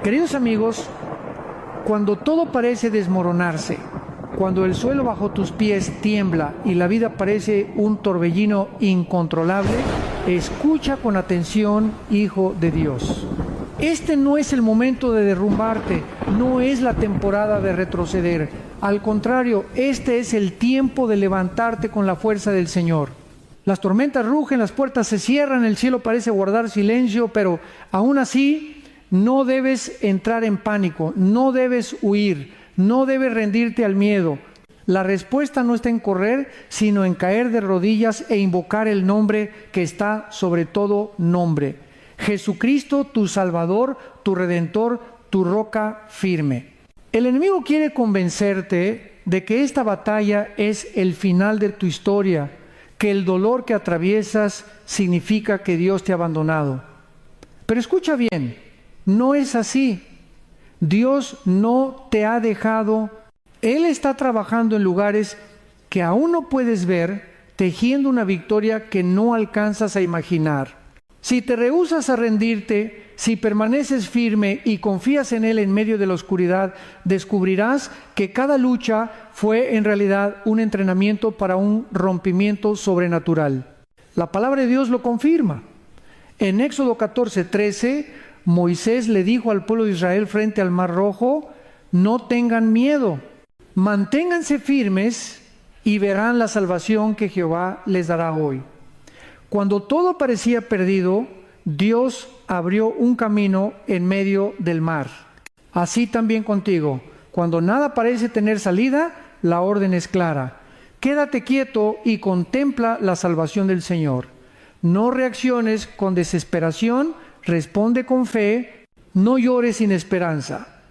Queridos amigos, cuando todo parece desmoronarse, cuando el suelo bajo tus pies tiembla y la vida parece un torbellino incontrolable, escucha con atención, hijo de Dios. Este no es el momento de derrumbarte, no es la temporada de retroceder. Al contrario, este es el tiempo de levantarte con la fuerza del Señor. Las tormentas rugen, las puertas se cierran, el cielo parece guardar silencio, pero aún así no debes entrar en pánico, no debes huir, no debes rendirte al miedo. La respuesta no está en correr, sino en caer de rodillas e invocar el nombre que está sobre todo nombre. Jesucristo, tu Salvador, tu Redentor, tu roca firme. El enemigo quiere convencerte de que esta batalla es el final de tu historia, que el dolor que atraviesas significa que Dios te ha abandonado. Pero escucha bien, no es así. Dios no te ha dejado. Él está trabajando en lugares que aún no puedes ver, tejiendo una victoria que no alcanzas a imaginar. Si te rehusas a rendirte, si permaneces firme y confías en Él en medio de la oscuridad, descubrirás que cada lucha fue en realidad un entrenamiento para un rompimiento sobrenatural. La palabra de Dios lo confirma. En Éxodo 14:13, Moisés le dijo al pueblo de Israel frente al Mar Rojo: no tengan miedo, manténganse firmes y verán la salvación que Jehová les dará hoy. Cuando todo parecía perdido, Dios abrió un camino en medio del mar. Así también contigo. Cuando nada parece tener salida, la orden es clara. Quédate quieto y contempla la salvación del Señor. No reacciones con desesperación, responde con fe, no llores sin esperanza.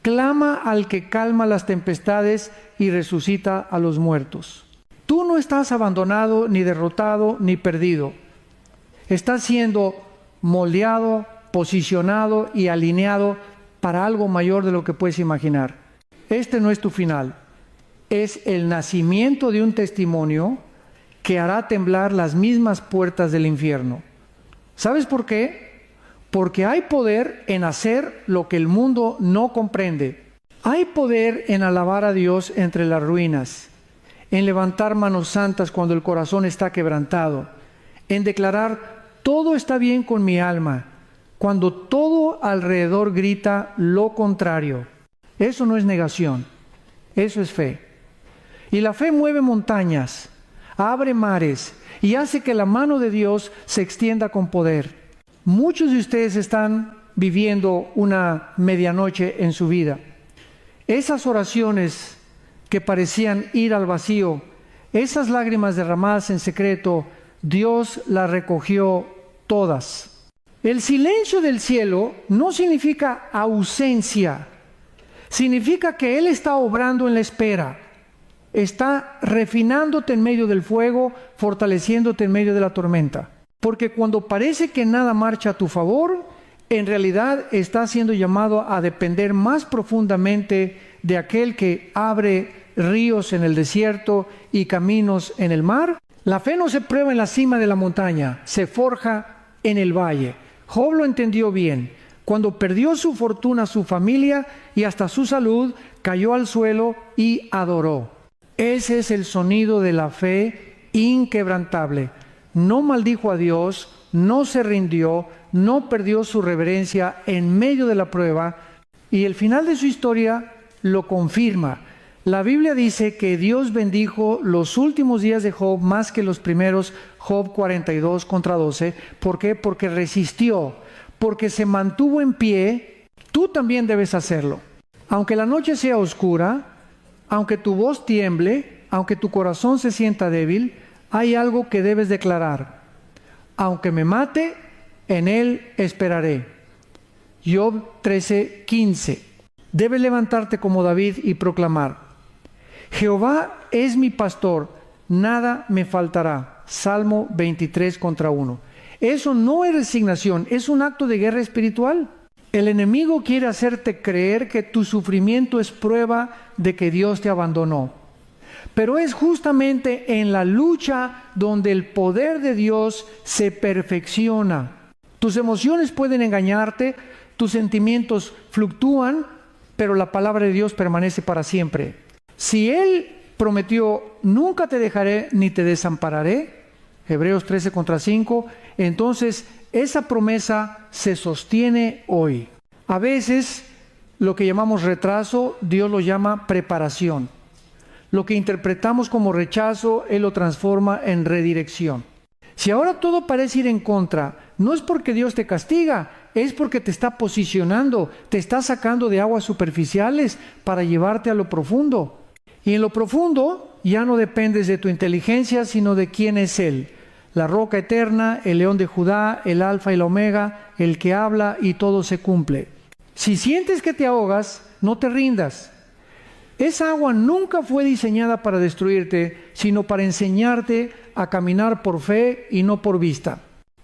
Clama al que calma las tempestades y resucita a los muertos. Tú no estás abandonado, ni derrotado, ni perdido. Estás siendo moldeado, posicionado y alineado para algo mayor de lo que puedes imaginar. Este no es tu final. Es el nacimiento de un testimonio que hará temblar las mismas puertas del infierno. ¿Sabes por qué? Porque hay poder en hacer lo que el mundo no comprende. Hay poder en alabar a Dios entre las ruinas, en levantar manos santas cuando el corazón está quebrantado, en declarar: todo está bien con mi alma, cuando todo alrededor grita lo contrario. Eso no es negación, eso es fe. Y la fe mueve montañas, abre mares y hace que la mano de Dios se extienda con poder. Muchos de ustedes están viviendo una medianoche en su vida. Esas oraciones que parecían ir al vacío, esas lágrimas derramadas en secreto, Dios las recogió todas. El silencio del cielo no significa ausencia, significa que Él está obrando en la espera. Está refinándote en medio del fuego, fortaleciéndote en medio de la tormenta. Porque cuando parece que nada marcha a tu favor, en realidad estás siendo llamado a depender más profundamente de aquel que abre ríos en el desierto y caminos en el mar. La fe no se prueba en la cima de la montaña, se forja en el valle. Job lo entendió bien. Cuando perdió su fortuna, su familia y hasta su salud, cayó al suelo y adoró. Ese es el sonido de la fe inquebrantable. No maldijo a Dios, no se rindió, no perdió su reverencia en medio de la prueba, y el final de su historia lo confirma. La Biblia dice que Dios bendijo los últimos días de Job más que los primeros. Job 42:12. ¿Por qué? Porque resistió, porque se mantuvo en pie. Tú también debes hacerlo. Aunque la noche sea oscura, aunque tu voz tiemble, aunque tu corazón se sienta débil, hay algo que debes declarar: aunque me mate, en Él esperaré. Job 13:15. Debes levantarte como David y proclamar: Jehová es mi pastor, nada me faltará. Salmo 23:1. Eso no es resignación, es un acto de guerra espiritual. El enemigo quiere hacerte creer que tu sufrimiento es prueba de que Dios te abandonó. Pero es justamente en la lucha donde el poder de Dios se perfecciona. Tus emociones pueden engañarte, tus sentimientos fluctúan, pero la palabra de Dios permanece para siempre. Si Él prometió, nunca te dejaré ni te desampararé, Hebreos 13:5, entonces esa promesa se sostiene hoy. A veces lo que llamamos retraso, Dios lo llama preparación. Lo que interpretamos como rechazo, Él lo transforma en redirección. Si ahora todo parece ir en contra, no es porque Dios te castiga, es porque te está posicionando, te está sacando de aguas superficiales para llevarte a lo profundo. Y en lo profundo ya no dependes de tu inteligencia, sino de quién es Él. La roca eterna, el león de Judá, el alfa y la omega, el que habla y todo se cumple. Si sientes que te ahogas, no te rindas. Esa agua nunca fue diseñada para destruirte, sino para enseñarte a caminar por fe y no por vista.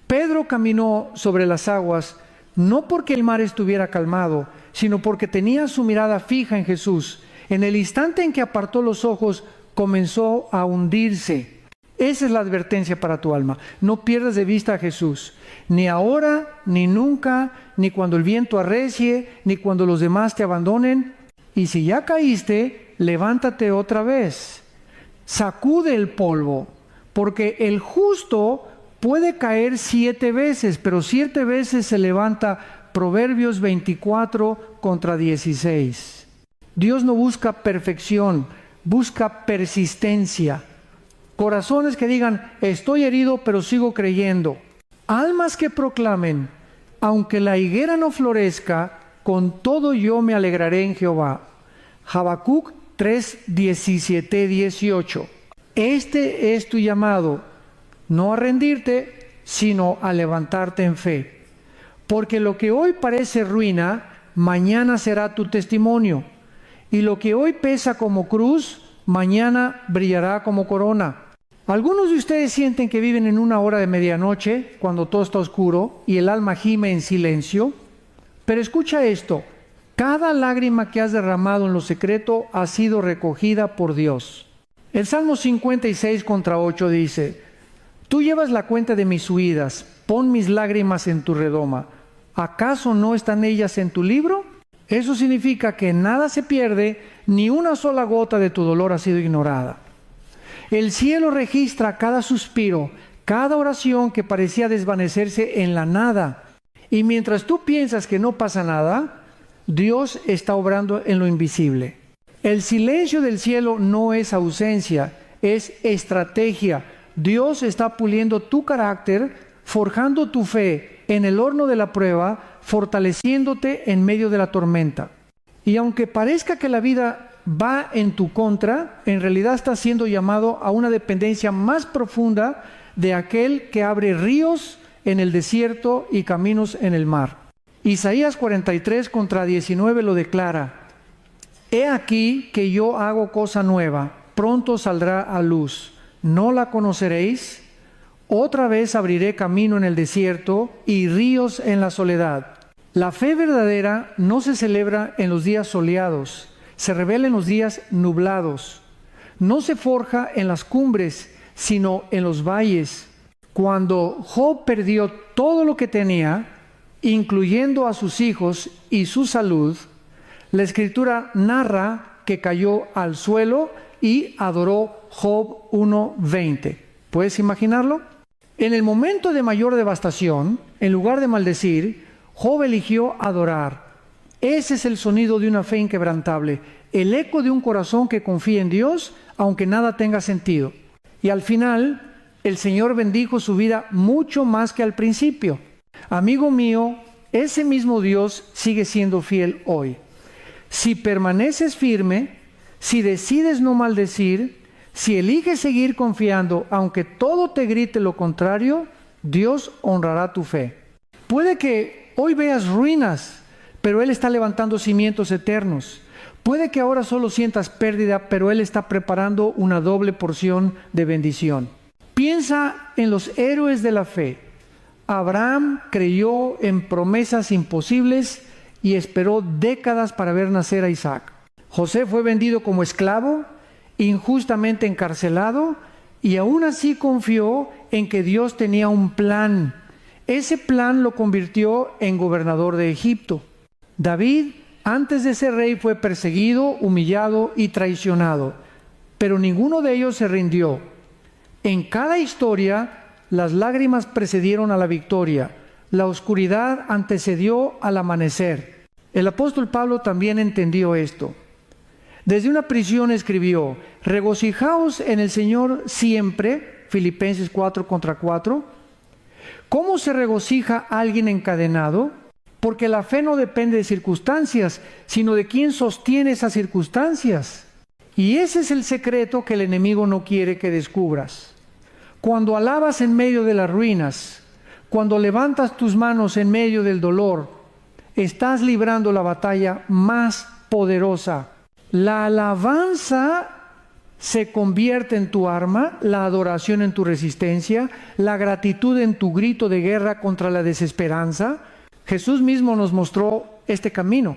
Pedro caminó sobre las aguas no porque el mar estuviera calmado, sino porque tenía su mirada fija en Jesús. En el instante en que apartó los ojos, comenzó a hundirse. Esa es la advertencia para tu alma. No pierdas de vista a Jesús, ni ahora, ni nunca, ni cuando el viento arrecie, ni cuando los demás te abandonen. Y si ya caíste, levántate otra vez. Sacude el polvo, porque el justo puede caer 7 veces, pero 7 veces se levanta. Proverbios 24:16. Dios no busca perfección, busca persistencia. Corazones que digan, estoy herido, pero sigo creyendo. Almas que proclamen, aunque la higuera no florezca, con todo yo me alegraré en Jehová. Habacuc 3:17-18. Este es tu llamado, no a rendirte, sino a levantarte en fe. Porque lo que hoy parece ruina, mañana será tu testimonio. Y lo que hoy pesa como cruz, mañana brillará como corona. Algunos de ustedes sienten que viven en una hora de medianoche, cuando todo está oscuro, y el alma gime en silencio. Pero escucha esto, cada lágrima que has derramado en lo secreto ha sido recogida por Dios. El Salmo 56:8 dice, tú llevas la cuenta de mis huidas, pon mis lágrimas en tu redoma. ¿Acaso no están ellas en tu libro? Eso significa que nada se pierde, ni una sola gota de tu dolor ha sido ignorada. El cielo registra cada suspiro, cada oración que parecía desvanecerse en la nada. Y mientras tú piensas que no pasa nada, Dios está obrando en lo invisible. El silencio del cielo no es ausencia, es estrategia. Dios está puliendo tu carácter, forjando tu fe en el horno de la prueba, fortaleciéndote en medio de la tormenta. Y aunque parezca que la vida va en tu contra, en realidad estás siendo llamado a una dependencia más profunda de aquel que abre ríos en el desierto y caminos en el mar. Isaías 43:19 lo declara. He aquí que yo hago cosa nueva, pronto saldrá a luz. ¿No la conoceréis? Otra vez abriré camino en el desierto y ríos en la soledad. La fe verdadera no se celebra en los días soleados, se revela en los días nublados. No se forja en las cumbres, sino en los valles. Cuando Job perdió todo lo que tenía, incluyendo a sus hijos y su salud, la Escritura narra que cayó al suelo y adoró. Job 1:20. ¿Puedes imaginarlo? En el momento de mayor devastación, en lugar de maldecir, Job eligió adorar. Ese es el sonido de una fe inquebrantable, el eco de un corazón que confía en Dios, aunque nada tenga sentido. Y al final, el Señor bendijo su vida mucho más que al principio. Amigo mío, ese mismo Dios sigue siendo fiel hoy. Si permaneces firme, si decides no maldecir, si eliges seguir confiando, aunque todo te grite lo contrario, Dios honrará tu fe. Puede que hoy veas ruinas, pero Él está levantando cimientos eternos. Puede que ahora solo sientas pérdida, pero Él está preparando una doble porción de bendición. Piensa en los héroes de la fe. Abraham creyó en promesas imposibles y esperó décadas para ver nacer a Isaac. José fue vendido como esclavo, injustamente encarcelado, y aún así confió en que Dios tenía un plan. Ese plan lo convirtió en gobernador de Egipto. David, antes de ser rey, fue perseguido, humillado y traicionado, pero ninguno de ellos se rindió. En cada historia, las lágrimas precedieron a la victoria, la oscuridad antecedió al amanecer. El apóstol Pablo también entendió esto. Desde una prisión escribió: regocijaos en el Señor siempre, Filipenses 4:4. ¿Cómo se regocija alguien encadenado? Porque la fe no depende de circunstancias, sino de quién sostiene esas circunstancias. Y ese es el secreto que el enemigo no quiere que descubras. Cuando alabas en medio de las ruinas, cuando levantas tus manos en medio del dolor, estás librando la batalla más poderosa. La alabanza se convierte en tu arma, la adoración en tu resistencia, la gratitud en tu grito de guerra contra la desesperanza. Jesús mismo nos mostró este camino.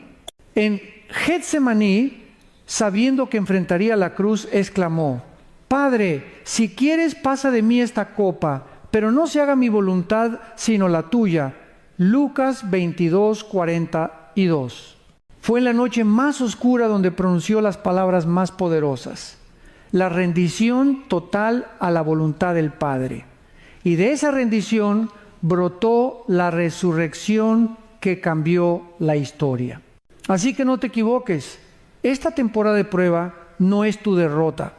En Getsemaní, sabiendo que enfrentaría la cruz, exclamó: Padre, si quieres, pasa de mí esta copa, pero no se haga mi voluntad sino la tuya. Lucas 22:42. Fue en la noche más oscura donde pronunció las palabras más poderosas: la rendición total a la voluntad del Padre. Y de esa rendición brotó la resurrección que cambió la historia. Así que no te equivoques, esta temporada de prueba no es tu derrota.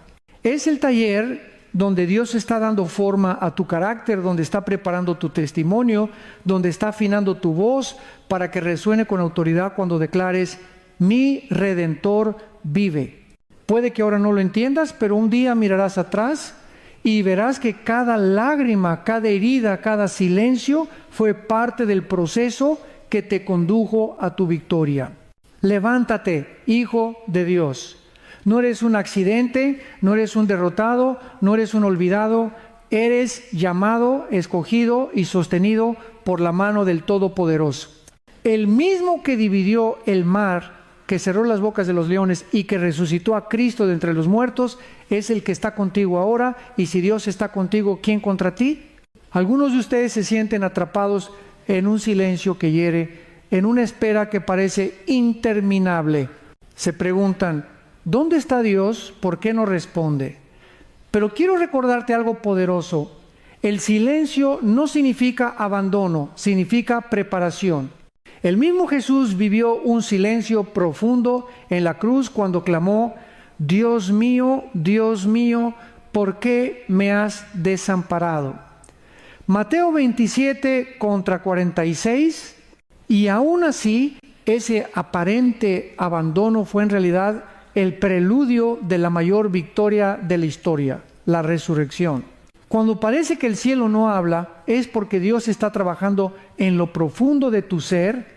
Es el taller donde Dios está dando forma a tu carácter, donde está preparando tu testimonio, donde está afinando tu voz para que resuene con autoridad cuando declares: mi Redentor vive. Puede que ahora no lo entiendas, pero un día mirarás atrás y verás que cada lágrima, cada herida, cada silencio fue parte del proceso que te condujo a tu victoria. Levántate, hijo de Dios. No eres un accidente, no eres un derrotado, no eres un olvidado. Eres llamado, escogido y sostenido por la mano del Todopoderoso. El mismo que dividió el mar, que cerró las bocas de los leones y que resucitó a Cristo de entre los muertos, es el que está contigo ahora. Y si Dios está contigo, ¿quién contra ti? Algunos de ustedes se sienten atrapados en un silencio que hiere, en una espera que parece interminable. Se preguntan: ¿dónde está Dios? ¿Por qué no responde? Pero quiero recordarte algo poderoso. El silencio no significa abandono, significa preparación. El mismo Jesús vivió un silencio profundo en la cruz cuando clamó: Dios mío, ¿por qué me has desamparado? Mateo 27:46, y aún así, ese aparente abandono fue en realidad el preludio de la mayor victoria de la historia, la resurrección. Cuando parece que el cielo no habla, es porque Dios está trabajando en lo profundo de tu ser,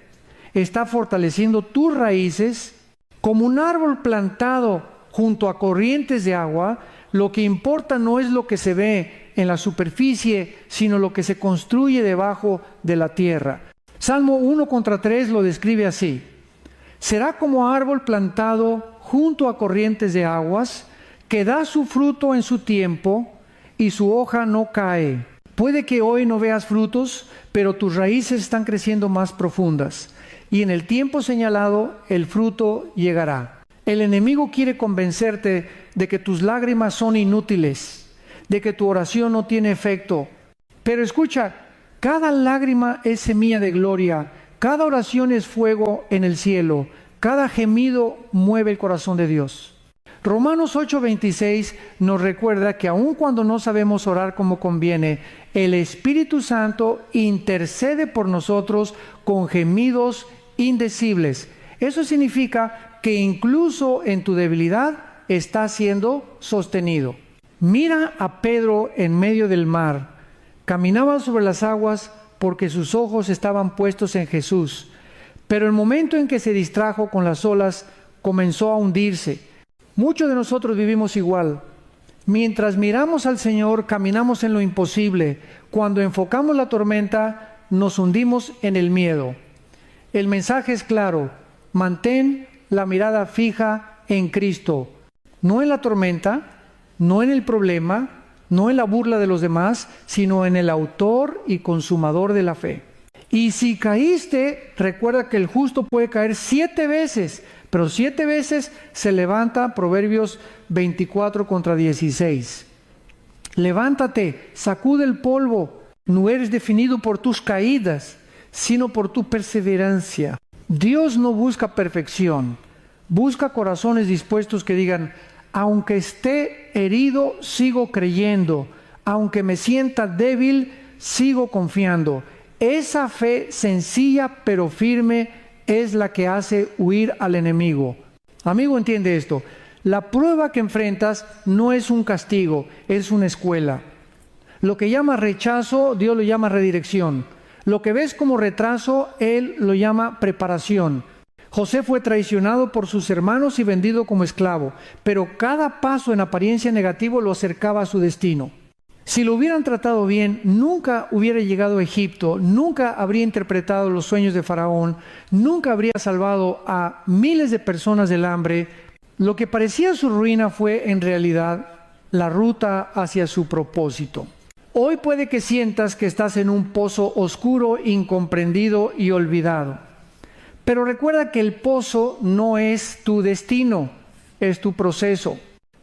está fortaleciendo tus raíces. Como un árbol plantado junto a corrientes de agua, lo que importa no es lo que se ve en la superficie, sino lo que se construye debajo de la tierra. Salmo 1:3 lo describe así: será como árbol plantado junto a corrientes de aguas, que da su fruto en su tiempo y su hoja no cae. Puede que hoy no veas frutos, pero tus raíces están creciendo más profundas, y en el tiempo señalado el fruto llegará. El enemigo quiere convencerte de que tus lágrimas son inútiles, de que tu oración no tiene efecto. Pero escucha, cada lágrima es semilla de gloria, cada oración es fuego en el cielo, cada gemido mueve el corazón de Dios. Romanos 8:26 nos recuerda que aun cuando no sabemos orar como conviene, el Espíritu Santo intercede por nosotros con gemidos indecibles. Eso significa que incluso en tu debilidad está siendo sostenido. Mira a Pedro en medio del mar. Caminaba sobre las aguas porque sus ojos estaban puestos en Jesús. Pero el momento en que se distrajo con las olas, comenzó a hundirse. Muchos de nosotros vivimos igual. Mientras miramos al Señor, caminamos en lo imposible. Cuando enfocamos la tormenta, nos hundimos en el miedo. El mensaje es claro: mantén la mirada fija en Cristo. No en la tormenta, no en el problema, no en la burla de los demás, sino en el autor y consumador de la fe. Y si caíste, recuerda que el justo puede caer 7 veces, pero 7 veces se levanta, Proverbios 24:16. Levántate, sacude el polvo, no eres definido por tus caídas, sino por tu perseverancia. Dios no busca perfección, busca corazones dispuestos que digan: aunque esté herido, sigo creyendo, aunque me sienta débil, sigo confiando. Esa fe sencilla pero firme es la que hace huir al enemigo. Amigo, entiende esto. La prueba que enfrentas no es un castigo, es una escuela. Lo que llama rechazo, Dios lo llama redirección. Lo que ves como retraso, Él lo llama preparación. José fue traicionado por sus hermanos y vendido como esclavo, pero cada paso en apariencia negativo lo acercaba a su destino. Si lo hubieran tratado bien, nunca hubiera llegado a Egipto, nunca habría interpretado los sueños de Faraón, nunca habría salvado a miles de personas del hambre. Lo que parecía su ruina fue en realidad la ruta hacia su propósito. Hoy puede que sientas que estás en un pozo oscuro, incomprendido y olvidado. Pero recuerda que el pozo no es tu destino, es tu proceso.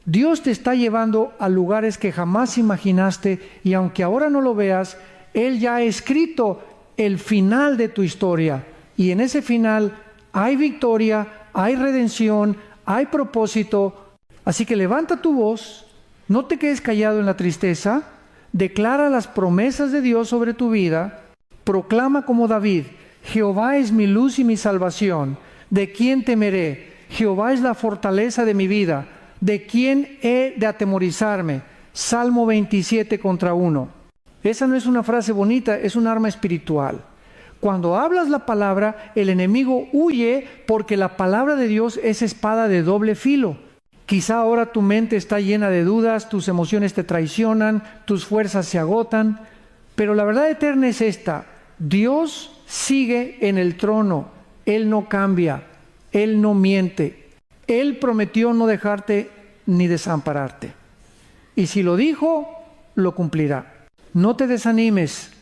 Dios te está llevando a lugares que jamás imaginaste, y aunque ahora no lo veas, Él ya ha escrito el final de tu historia. Y en ese final hay victoria, hay redención, hay propósito. Así que levanta tu voz, no te quedes callado en la tristeza, declara las promesas de Dios sobre tu vida, proclama como David: Jehová es mi luz y mi salvación, ¿de quién temeré? Jehová es la fortaleza de mi vida, ¿de quién he de atemorizarme? Salmo 27:1. Esa no es una frase bonita, es un arma espiritual. Cuando hablas la palabra, el enemigo huye, porque la palabra de Dios es espada de doble filo. Quizá ahora tu mente está llena de dudas, tus emociones te traicionan, tus fuerzas se agotan, pero la verdad eterna es esta: Dios sigue en el trono, Él no cambia, Él no miente. Él prometió no dejarte ni desampararte. Y si lo dijo, lo cumplirá. No te desanimes.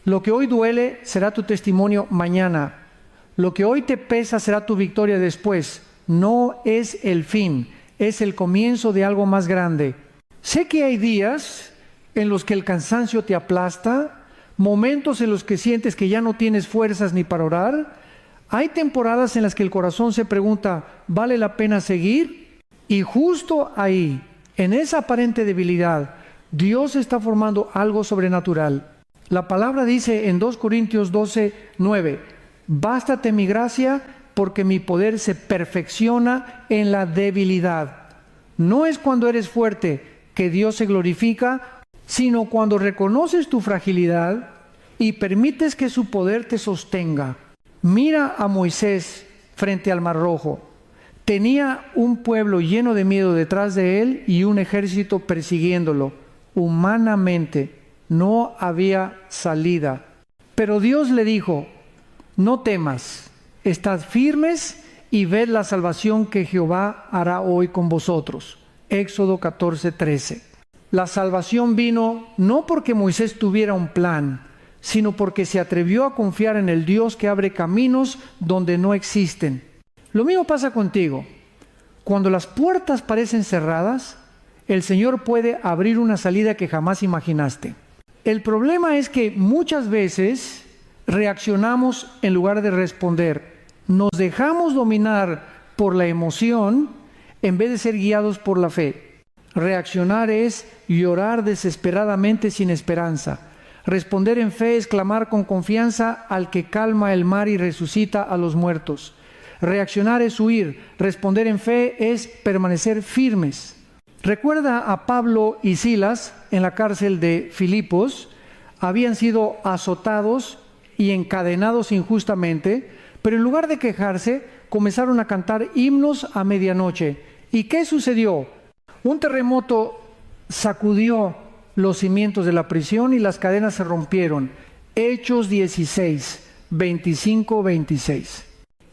Lo que hoy duele será tu testimonio mañana. Lo que hoy te pesa será tu victoria después. No es el fin, es el comienzo de algo más grande. Sé que hay días en los que el cansancio te aplasta, momentos en los que sientes que ya no tienes fuerzas ni para orar. Hay temporadas en las que el corazón se pregunta: ¿vale la pena seguir? Y justo ahí, en esa aparente debilidad, Dios está formando algo sobrenatural. La palabra dice en 2 Corintios 12:9: bástate mi gracia, porque mi poder se perfecciona en la debilidad. No es cuando eres fuerte que Dios se glorifica, sino cuando reconoces tu fragilidad y permites que su poder te sostenga. Mira a Moisés frente al Mar Rojo. Tenía un pueblo lleno de miedo detrás de él y un ejército persiguiéndolo. Humanamente no había salida. Pero Dios le dijo: no temas, estad firmes y ved la salvación que Jehová hará hoy con vosotros. Éxodo 14:13. La salvación vino no porque Moisés tuviera un plan, sino porque se atrevió a confiar en el Dios que abre caminos donde no existen. Lo mismo pasa contigo. Cuando las puertas parecen cerradas, el Señor puede abrir una salida que jamás imaginaste. El problema es que muchas veces reaccionamos en lugar de responder. Nos dejamos dominar por la emoción en vez de ser guiados por la fe. Reaccionar es llorar desesperadamente sin esperanza. Responder en fe es clamar con confianza al que calma el mar y resucita a los muertos. Reaccionar es huir. Responder en fe es permanecer firmes. Recuerda a Pablo y Silas en la cárcel de Filipos. Habían sido azotados y encadenados injustamente, pero en lugar de quejarse, comenzaron a cantar himnos a medianoche. ¿Y qué sucedió? Un terremoto sacudió los cimientos de la prisión y las cadenas se rompieron. Hechos 16, 25-26.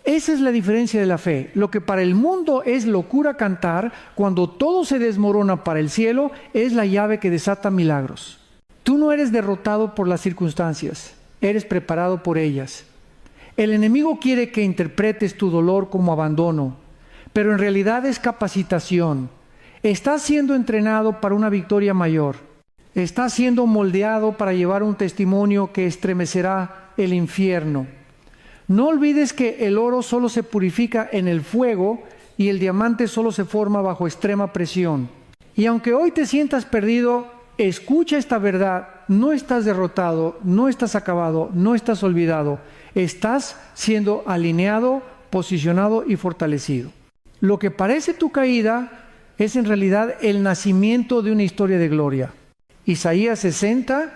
Esa es la diferencia de la fe. Lo que para el mundo es locura cantar, cuando todo se desmorona para el cielo, es la llave que desata milagros. Tú no eres derrotado por las circunstancias, eres preparado por ellas. El enemigo quiere que interpretes tu dolor como abandono, pero en realidad es capacitación. Estás siendo entrenado para una victoria mayor. Estás siendo moldeado para llevar un testimonio que estremecerá el infierno. No olvides que el oro solo se purifica en el fuego y el diamante solo se forma bajo extrema presión. Y aunque hoy te sientas perdido, escucha esta verdad. No estás derrotado, no estás acabado, no estás olvidado. Estás siendo alineado, posicionado y fortalecido. Lo que parece tu caída es en realidad el nacimiento de una historia de gloria. Isaías 60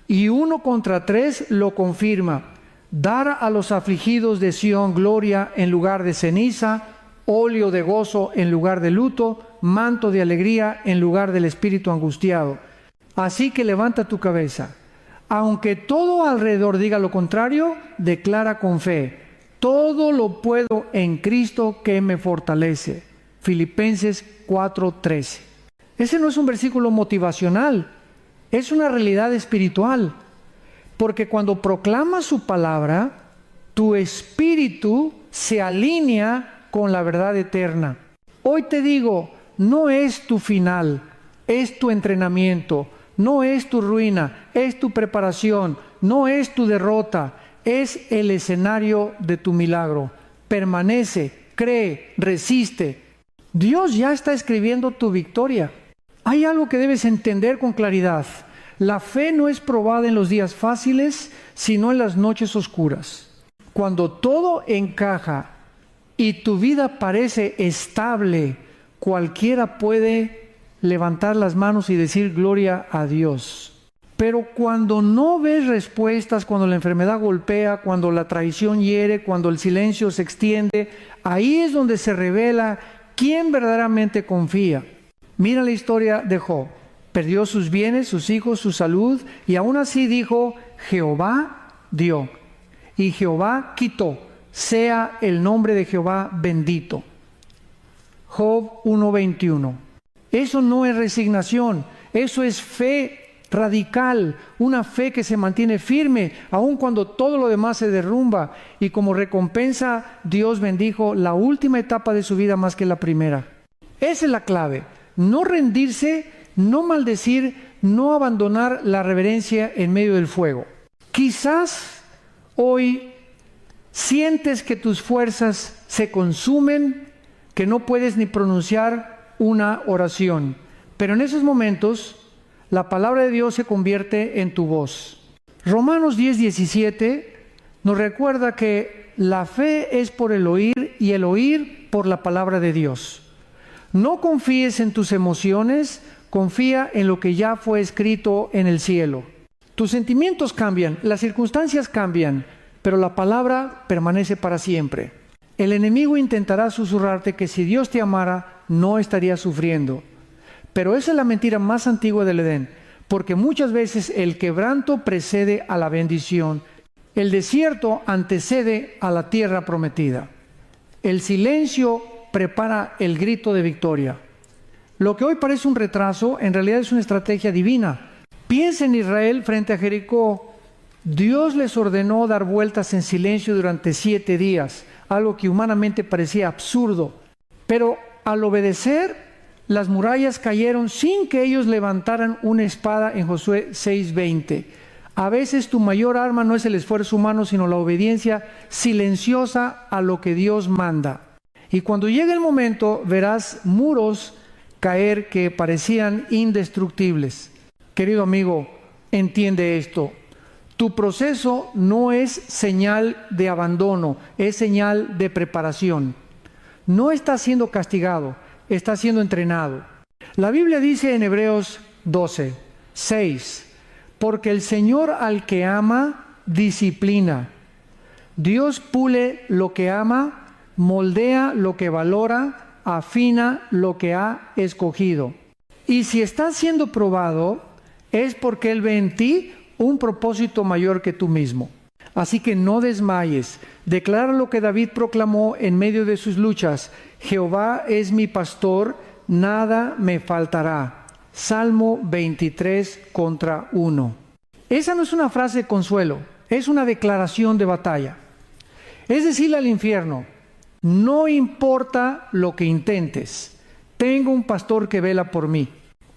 y 1:3 lo confirma. Dar a los afligidos de Sión gloria en lugar de ceniza, óleo de gozo en lugar de luto, manto de alegría en lugar del espíritu angustiado. Así que levanta tu cabeza. Aunque todo alrededor diga lo contrario, declara con fe: todo lo puedo en Cristo que me fortalece. Filipenses 4:13. Ese no es un versículo motivacional, es una realidad espiritual. Porque cuando proclamas su palabra, tu espíritu se alinea con la verdad eterna. Hoy te digo, no es tu final, es tu entrenamiento, no es tu ruina, es tu preparación, no es tu derrota, es el escenario de tu milagro. Permanece, cree, resiste. Dios ya está escribiendo tu victoria. Hay algo que debes entender con claridad. La fe no es probada en los días fáciles, sino en las noches oscuras. Cuando todo encaja y tu vida parece estable, cualquiera puede levantar las manos y decir gloria a Dios. Pero cuando no ves respuestas, cuando la enfermedad golpea, cuando la traición hiere, cuando el silencio se extiende, ahí es donde se revela quién verdaderamente confía. Mira la historia de Job. Perdió sus bienes, sus hijos, su salud, y aún así dijo: Jehová dio y Jehová quitó, sea el nombre de Jehová bendito. Job 1:21. Eso no es resignación, eso es fe radical, una fe que se mantiene firme, aun cuando todo lo demás se derrumba, y como recompensa Dios bendijo la última etapa de su vida más que la primera. Esa es la clave, no rendirse, no maldecir, no abandonar la reverencia en medio del fuego. Quizás hoy sientes que tus fuerzas se consumen, que no puedes ni pronunciar una oración, pero en esos momentos la palabra de Dios se convierte en tu voz. Romanos 10:17 nos recuerda que la fe es por el oír y el oír por la palabra de Dios. No confíes en tus emociones, confía en lo que ya fue escrito en el cielo. Tus sentimientos cambian, las circunstancias cambian, pero la palabra permanece para siempre. El enemigo intentará susurrarte que si Dios te amara, no estarías sufriendo. Pero esa es la mentira más antigua del Edén, porque muchas veces el quebranto precede a la bendición. El desierto antecede a la tierra prometida. El silencio prepara el grito de victoria. Lo que hoy parece un retraso, en realidad es una estrategia divina. Piensa en Israel frente a Jericó. Dios les ordenó dar vueltas en silencio durante 7 días, algo que humanamente parecía absurdo. Pero al obedecer, las murallas cayeron sin que ellos levantaran una espada en Josué 6:20. A veces tu mayor arma no es el esfuerzo humano, sino la obediencia silenciosa a lo que Dios manda. Y cuando llegue el momento, verás muros caer que parecían indestructibles. Querido amigo, entiende esto. Tu proceso no es señal de abandono, es señal de preparación. No estás siendo castigado, estás siendo entrenado. La Biblia dice en Hebreos 12:6, porque el Señor al que ama, disciplina. Dios pule lo que ama, moldea lo que valora, afina lo que ha escogido. Y si estás siendo probado, es porque Él ve en ti un propósito mayor que tú mismo. Así que no desmayes. Declara lo que David proclamó en medio de sus luchas. Jehová es mi pastor, nada me faltará. Salmo 23:1. Esa no es una frase de consuelo, es una declaración de batalla. Es decirle al infierno, no importa lo que intentes, tengo un pastor que vela por mí.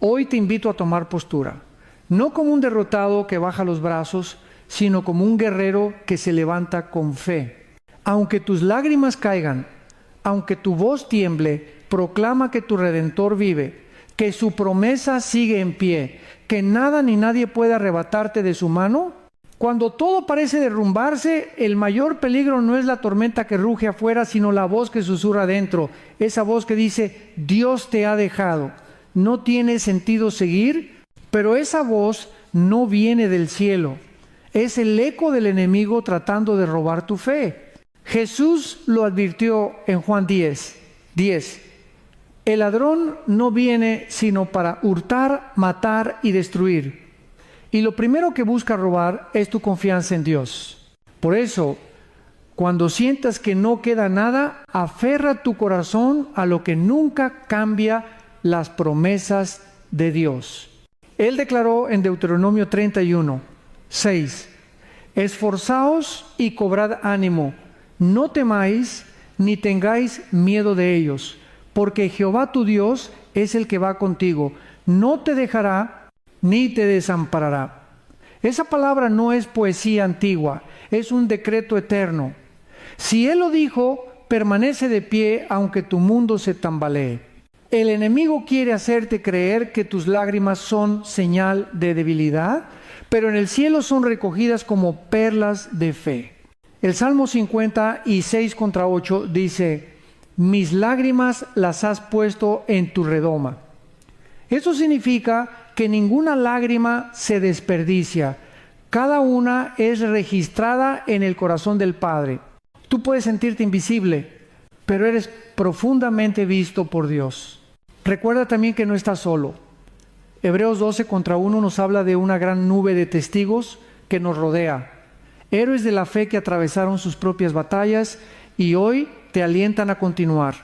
Hoy te invito a tomar postura, no como un derrotado que baja los brazos, sino como un guerrero que se levanta con fe. Aunque tus lágrimas caigan, aunque tu voz tiemble, proclama que tu Redentor vive, que su promesa sigue en pie, que nada ni nadie puede arrebatarte de su mano. Cuando todo parece derrumbarse, el mayor peligro no es la tormenta que ruge afuera, sino la voz que susurra adentro. Esa voz que dice, Dios te ha dejado. No tiene sentido seguir, pero esa voz no viene del cielo. Es el eco del enemigo tratando de robar tu fe. Jesús lo advirtió en Juan 10. El ladrón no viene sino para hurtar, matar y destruir. Y lo primero que busca robar es tu confianza en Dios. Por eso, cuando sientas que no queda nada, aferra tu corazón a lo que nunca cambia, las promesas de Dios. Él declaró en Deuteronomio 31:6, esforzaos y cobrad ánimo, no temáis ni tengáis miedo de ellos, porque Jehová tu Dios es el que va contigo, no te dejará ni te desamparará. Esa palabra no es poesía antigua, es un decreto eterno. Si Él lo dijo, permanece de pie aunque tu mundo se tambalee. El enemigo quiere hacerte creer que tus lágrimas son señal de debilidad, pero en el cielo son recogidas como perlas de fe. El Salmo 56:8 dice, mis lágrimas las has puesto en tu redoma. Eso significa que ninguna lágrima se desperdicia. Cada una es registrada en el corazón del Padre. Tú puedes sentirte invisible, pero eres profundamente visto por Dios. Recuerda también que no estás solo. Hebreos 12:1 nos habla de una gran nube de testigos que nos rodea. Héroes de la fe que atravesaron sus propias batallas y hoy te alientan a continuar.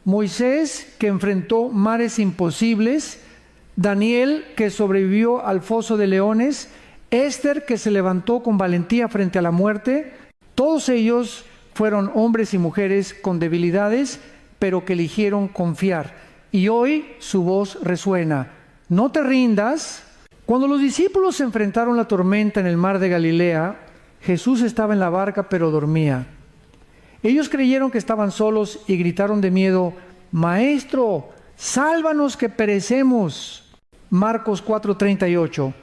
Moisés, que enfrentó mares imposibles. Daniel, que sobrevivió al foso de leones. Esther, que se levantó con valentía frente a la muerte. Todos ellos fueron hombres y mujeres con debilidades, pero que eligieron confiar. Y hoy su voz resuena. No te rindas. Cuando los discípulos enfrentaron la tormenta en el mar de Galilea, Jesús estaba en la barca, pero dormía. Ellos creyeron que estaban solos y gritaron de miedo, Maestro, sálvanos que perecemos. Marcos 4:38.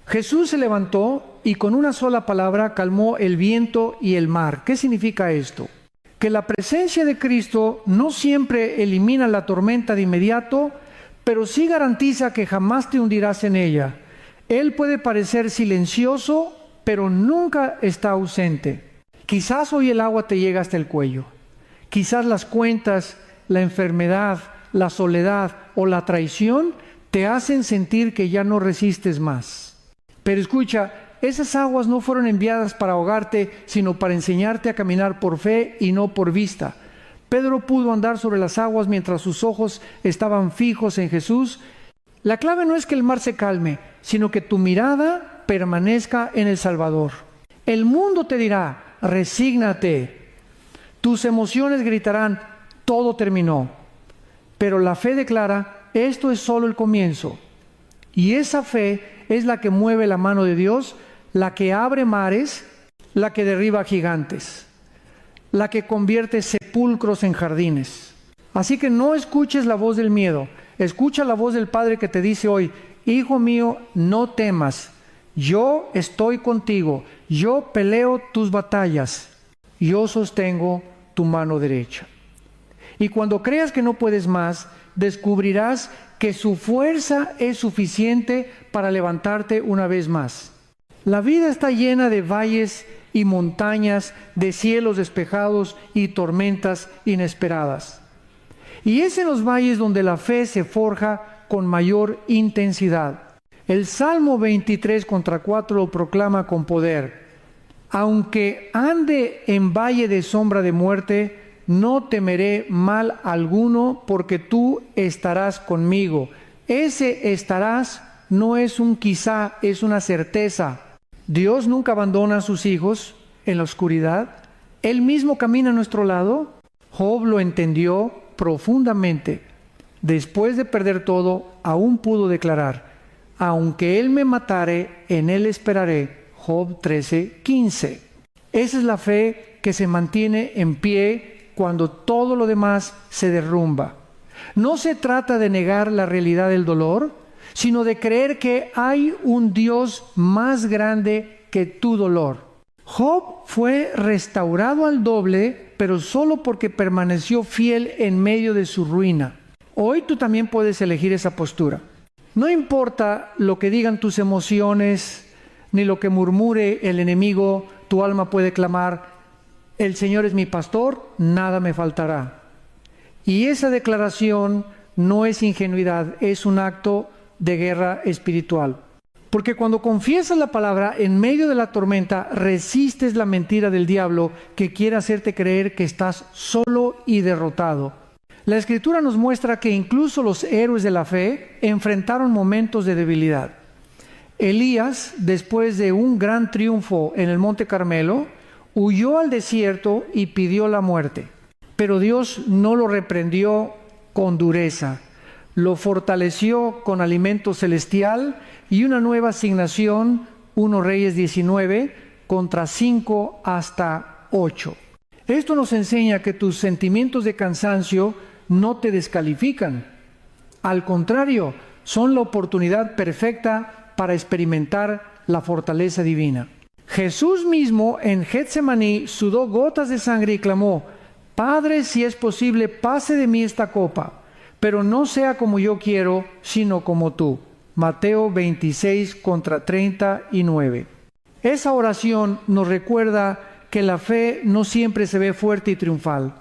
Jesús se levantó y con una sola palabra calmó el viento y el mar. ¿Qué significa esto? Que la presencia de Cristo no siempre elimina la tormenta de inmediato, pero sí garantiza que jamás te hundirás en ella. Él puede parecer silencioso, pero nunca está ausente. Quizás hoy el agua te llega hasta el cuello. Quizás las cuentas, la enfermedad, la soledad o la traición te hacen sentir que ya no resistes más. Pero escucha, esas aguas no fueron enviadas para ahogarte, sino para enseñarte a caminar por fe y no por vista. Pedro pudo andar sobre las aguas mientras sus ojos estaban fijos en Jesús. La clave no es que el mar se calme, sino que tu mirada permanezca en el Salvador. El mundo te dirá, resígnate. Tus emociones gritarán, todo terminó. Pero la fe declara, esto es solo el comienzo. Y esa fe es la que mueve la mano de Dios, la que abre mares, la que derriba gigantes, la que convierte sepulcros en jardines. Así que no escuches la voz del miedo, escucha la voz del Padre que te dice hoy, hijo mío, no temas, yo estoy contigo, yo peleo tus batallas, yo sostengo tu mano derecha. Y cuando creas que no puedes más, descubrirás que su fuerza es suficiente para levantarte una vez más. La vida está llena de valles y montañas, de cielos despejados y tormentas inesperadas. Y es en los valles donde la fe se forja con mayor intensidad. El Salmo 23:4 lo proclama con poder. Aunque ande en valle de sombra de muerte, no temeré mal alguno, porque tú estarás conmigo. Ese estarás no es un quizá, es una certeza. Dios nunca abandona a sus hijos en la oscuridad. Él mismo camina a nuestro lado. Job lo entendió profundamente. Después de perder todo, aún pudo declarar: aunque él me matare, en él esperaré. Job 13:15. Esa es la fe que se mantiene en pie cuando todo lo demás se derrumba. No se trata de negar la realidad del dolor, sino de creer que hay un Dios más grande que tu dolor. Job fue restaurado al doble, pero solo porque permaneció fiel en medio de su ruina. Hoy tú también puedes elegir esa postura. No importa lo que digan tus emociones, ni lo que murmure el enemigo, tu alma puede clamar: el Señor es mi pastor, nada me faltará. Y esa declaración no es ingenuidad, es un acto de guerra espiritual. Porque cuando confiesas la palabra en medio de la tormenta, resistes la mentira del diablo que quiere hacerte creer que estás solo y derrotado. La Escritura nos muestra que incluso los héroes de la fe enfrentaron momentos de debilidad. Elías, después de un gran triunfo en el Monte Carmelo, huyó al desierto y pidió la muerte. Pero Dios no lo reprendió con dureza. Lo fortaleció con alimento celestial y una nueva asignación, 1 Reyes 19, contra 5 hasta 8. Esto nos enseña que tus sentimientos de cansancio no te descalifican. Al contrario, son la oportunidad perfecta para experimentar la fortaleza divina. Jesús mismo en Getsemaní sudó gotas de sangre y clamó: Padre, si es posible, pase de mí esta copa, pero no sea como yo quiero, sino como tú. Mateo 26, contra 39. Esa oración nos recuerda que la fe no siempre se ve fuerte y triunfal.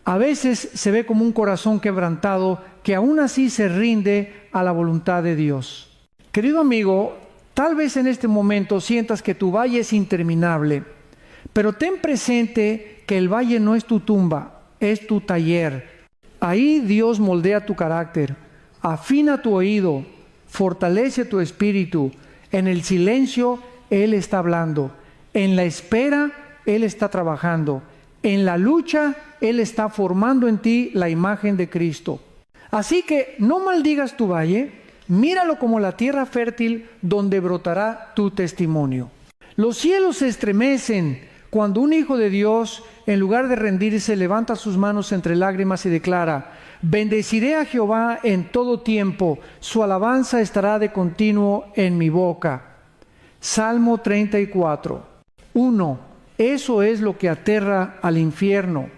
A veces se ve como un corazón quebrantado que aún así se rinde a la voluntad de Dios. Querido amigo, tal vez en este momento sientas que tu valle es interminable, pero ten presente que el valle no es tu tumba, es tu taller. Ahí Dios moldea tu carácter, afina tu oído, fortalece tu espíritu. En el silencio Él está hablando, en la espera Él está trabajando, en la lucha Él está formando en ti la imagen de Cristo. Así que no maldigas tu valle, míralo como la tierra fértil donde brotará tu testimonio. Los cielos se estremecen cuando un hijo de Dios, en lugar de rendirse, levanta sus manos entre lágrimas y declara: bendeciré a Jehová en todo tiempo, su alabanza estará de continuo en mi boca. Salmo 34. 1. Eso es lo que aterra al infierno.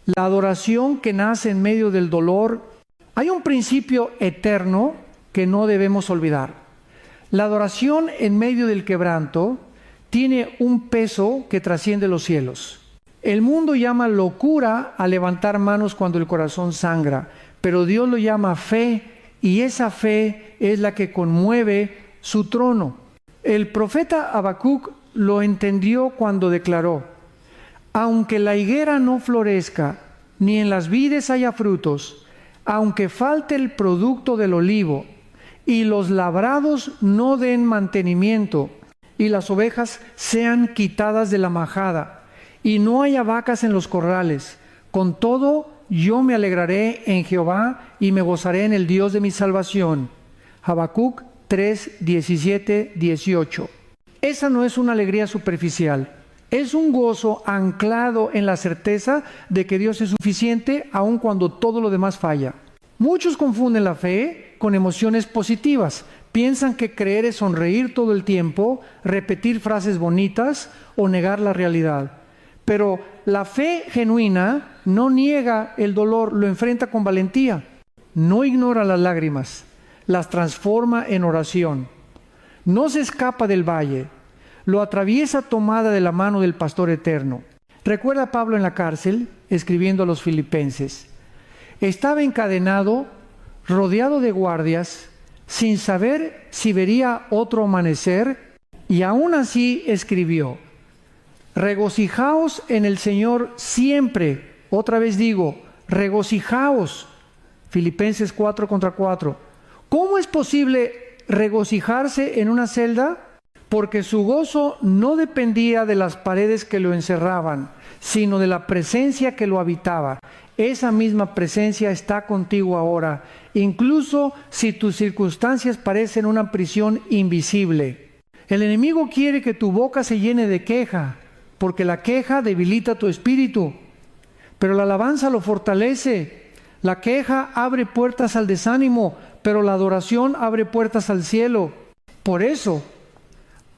La adoración que nace en medio del dolor. Hay un principio eterno que no debemos olvidar. La adoración en medio del quebranto tiene un peso que trasciende los cielos. El mundo llama locura a levantar manos cuando el corazón sangra, pero Dios lo llama fe, y esa fe es la que conmueve su trono. El profeta Habacuc lo entendió cuando declaró: aunque la higuera no florezca, ni en las vides haya frutos, aunque falte el producto del olivo, y los labrados no den mantenimiento, y las ovejas sean quitadas de la majada, y no haya vacas en los corrales, con todo yo me alegraré en Jehová y me gozaré en el Dios de mi salvación. Habacuc 3, 17, 18. Esa no es una alegría superficial, es un gozo anclado en la certeza de que Dios es suficiente aun cuando todo lo demás falla. Muchos confunden la fe con emociones positivas. Piensan que creer es sonreír todo el tiempo, repetir frases bonitas o negar la realidad. Pero la fe genuina no niega el dolor, lo enfrenta con valentía. No ignora las lágrimas, las transforma en oración. No se escapa del valle, lo atraviesa tomada de la mano del pastor eterno. Recuerda a Pablo en la cárcel, escribiendo a los filipenses. Estaba encadenado, rodeado de guardias, sin saber si vería otro amanecer, y aún así escribió: Regocijaos en el Señor siempre. Otra vez digo, regocijaos. Filipenses 4:4. ¿Cómo es posible regocijarse en una celda? Porque su gozo no dependía de las paredes que lo encerraban, sino de la presencia que lo habitaba. Esa misma presencia está contigo ahora, incluso si tus circunstancias parecen una prisión invisible. El enemigo quiere que tu boca se llene de queja, porque la queja debilita tu espíritu, pero la alabanza lo fortalece. La queja abre puertas al desánimo, pero la adoración abre puertas al cielo. Por eso,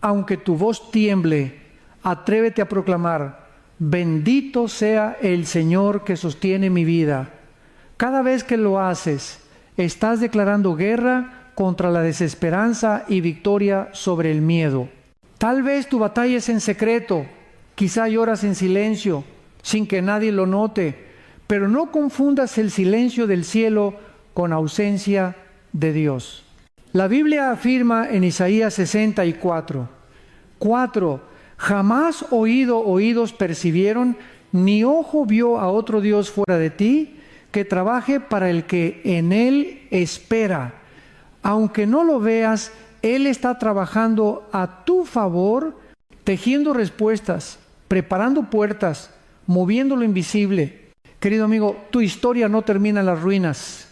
aunque tu voz tiemble, atrévete a proclamar: bendito sea el Señor que sostiene mi vida. Cada vez que lo haces, estás declarando guerra contra la desesperanza y victoria sobre el miedo. Tal vez tu batalla es en secreto, quizá lloras en silencio, sin que nadie lo note, pero no confundas el silencio del cielo con ausencia de Dios. La Biblia afirma en Isaías 64:4: jamás oídos percibieron, ni ojo vio a otro Dios fuera de ti, que trabaje para el que en Él espera. Aunque no lo veas, Él está trabajando a tu favor, tejiendo respuestas, preparando puertas, moviendo lo invisible. Querido amigo, tu historia no termina en las ruinas.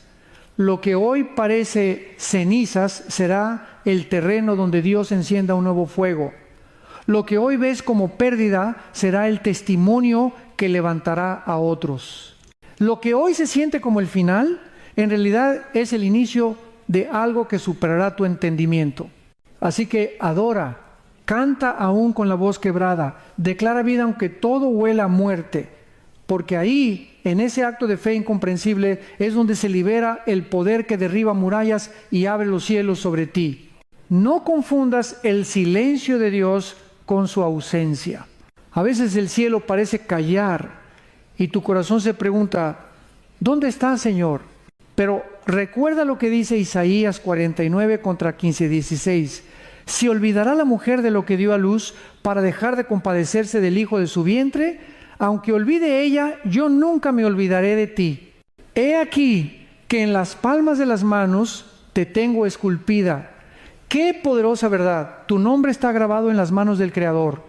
Lo que hoy parece cenizas será el terreno donde Dios encienda un nuevo fuego. Lo que hoy ves como pérdida será el testimonio que levantará a otros. Lo que hoy se siente como el final, en realidad es el inicio de algo que superará tu entendimiento. Así que adora, canta aún con la voz quebrada, declara vida aunque todo huela a muerte, porque ahí, en ese acto de fe incomprensible, es donde se libera el poder que derriba murallas y abre los cielos sobre ti. No confundas el silencio de Dios con su ausencia. A veces el cielo parece callar y tu corazón se pregunta: ¿dónde está, Señor? Pero recuerda lo que dice Isaías 49:15-16. ¿Se olvidará la mujer de lo que dio a luz para dejar de compadecerse del hijo de su vientre? Aunque olvide ella, yo nunca me olvidaré de ti. He aquí que en las palmas de las manos te tengo esculpida. ¡Qué poderosa verdad! Tu nombre está grabado en las manos del Creador.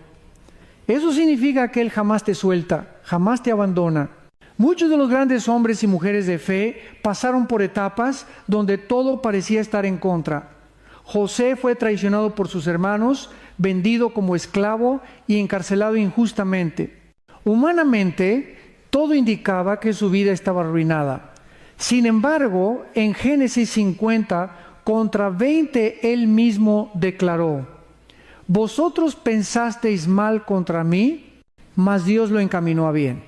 Eso significa que Él jamás te suelta, jamás te abandona. Muchos de los grandes hombres y mujeres de fe pasaron por etapas donde todo parecía estar en contra. José fue traicionado por sus hermanos, vendido como esclavo y encarcelado injustamente. Humanamente, todo indicaba que su vida estaba arruinada. Sin embargo, en Génesis 50, contra 20, él mismo declaró: vosotros pensasteis mal contra mí, mas Dios lo encaminó a bien.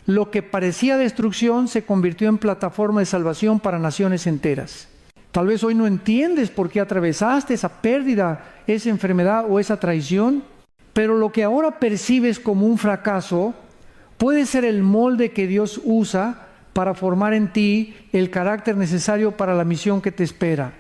Lo que parecía destrucción se convirtió en plataforma de salvación para naciones enteras. Tal vez hoy no entiendes por qué atravesaste esa pérdida, esa enfermedad o esa traición, pero lo que ahora percibes como un fracaso puede ser el molde que Dios usa para formar en ti el carácter necesario para la misión que te espera.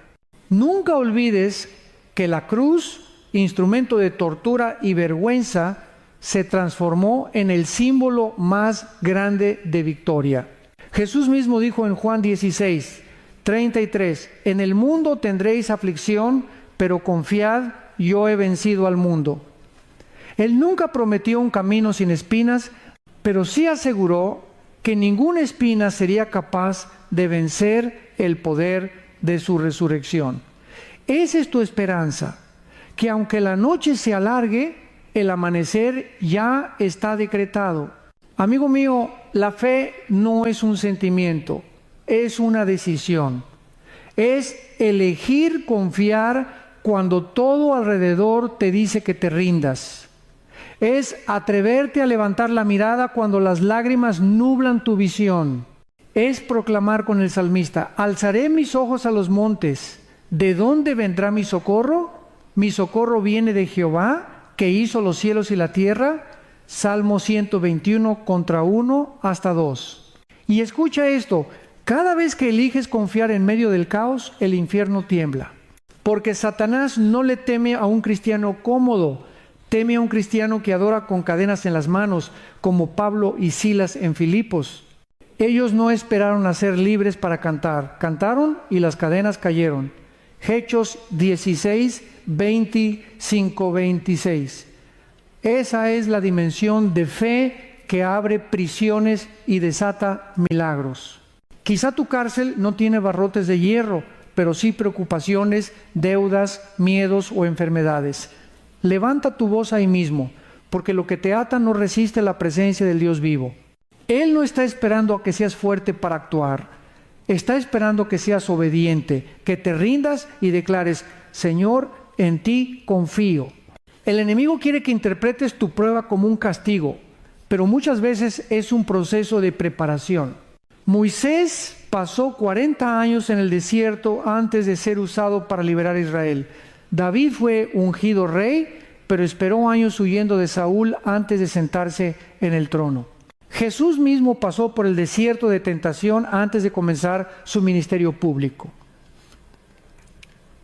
Nunca olvides que la cruz, instrumento de tortura y vergüenza, se transformó en el símbolo más grande de victoria. Jesús mismo dijo en Juan 16:33: en el mundo tendréis aflicción, pero confiad, yo he vencido al mundo. Él nunca prometió un camino sin espinas, pero sí aseguró que ninguna espina sería capaz de vencer el poder de su resurrección. Esa es tu esperanza, que aunque la noche se alargue, el amanecer ya está decretado. Amigo mío, la fe no es un sentimiento, es una decisión. Es elegir confiar cuando todo alrededor te dice que te rindas. Es atreverte a levantar la mirada cuando las lágrimas nublan tu visión. Es proclamar con el salmista: alzaré mis ojos a los montes. ¿De dónde vendrá mi socorro? Mi socorro viene de Jehová, que hizo los cielos y la tierra. Salmo 121, contra 1 hasta 2. Y escucha esto: cada vez que eliges confiar en medio del caos, el infierno tiembla. Porque Satanás no le teme a un cristiano cómodo, Teme a un cristiano que adora con cadenas en las manos, como Pablo y Silas en Filipos. Ellos no esperaron a ser libres para cantar. Cantaron y las cadenas cayeron. Hechos 16, 25, 26. Esa es la dimensión de fe que abre prisiones y desata milagros. Quizá tu cárcel no tiene barrotes de hierro, pero sí preocupaciones, deudas, miedos o enfermedades. Levanta tu voz ahí mismo, porque lo que te ata no resiste la presencia del Dios vivo. Él no está esperando a que seas fuerte para actuar. Está esperando que seas obediente, que te rindas y declares: Señor, en ti confío. El enemigo quiere que interpretes tu prueba como un castigo, pero muchas veces es un proceso de preparación. Moisés pasó 40 años en el desierto antes de ser usado para liberar a Israel. David fue ungido rey, pero esperó años huyendo de Saúl antes de sentarse en el trono. Jesús mismo pasó por el desierto de tentación antes de comenzar su ministerio público.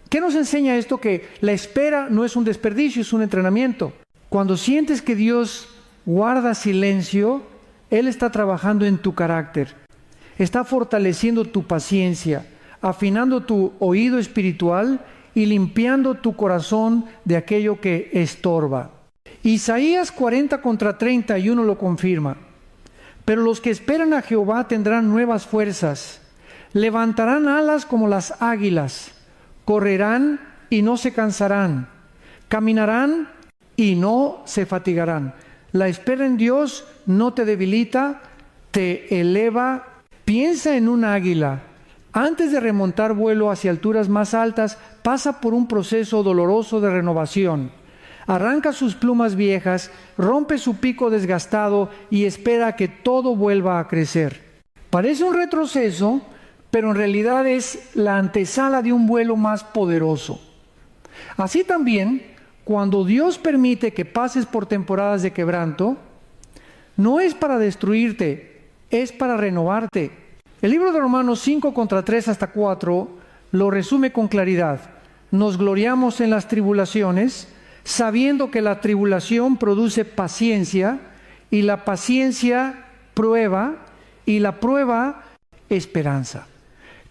¿Qué nos enseña esto? Que la espera no es un desperdicio, es un entrenamiento. Cuando sientes que Dios guarda silencio, Él está trabajando en tu carácter, está fortaleciendo tu paciencia, afinando tu oído espiritual y limpiando tu corazón de aquello que estorba. Isaías 40:31 lo confirma. Pero los que esperan a Jehová tendrán nuevas fuerzas, levantarán alas como las águilas, correrán y no se cansarán, caminarán y no se fatigarán. La espera en Dios no te debilita, te eleva. Piensa en un águila. Antes de remontar vuelo hacia alturas más altas, pasa por un proceso doloroso de renovación. Arranca sus plumas viejas, rompe su pico desgastado y espera que todo vuelva a crecer. Parece un retroceso, pero en realidad es la antesala de un vuelo más poderoso. Así también, cuando Dios permite que pases por temporadas de quebranto, no es para destruirte, es para renovarte. El libro de Romanos 5:3-4 lo resume con claridad. Nos gloriamos en las tribulaciones, sabiendo que la tribulación produce paciencia, y la paciencia prueba, y la prueba esperanza.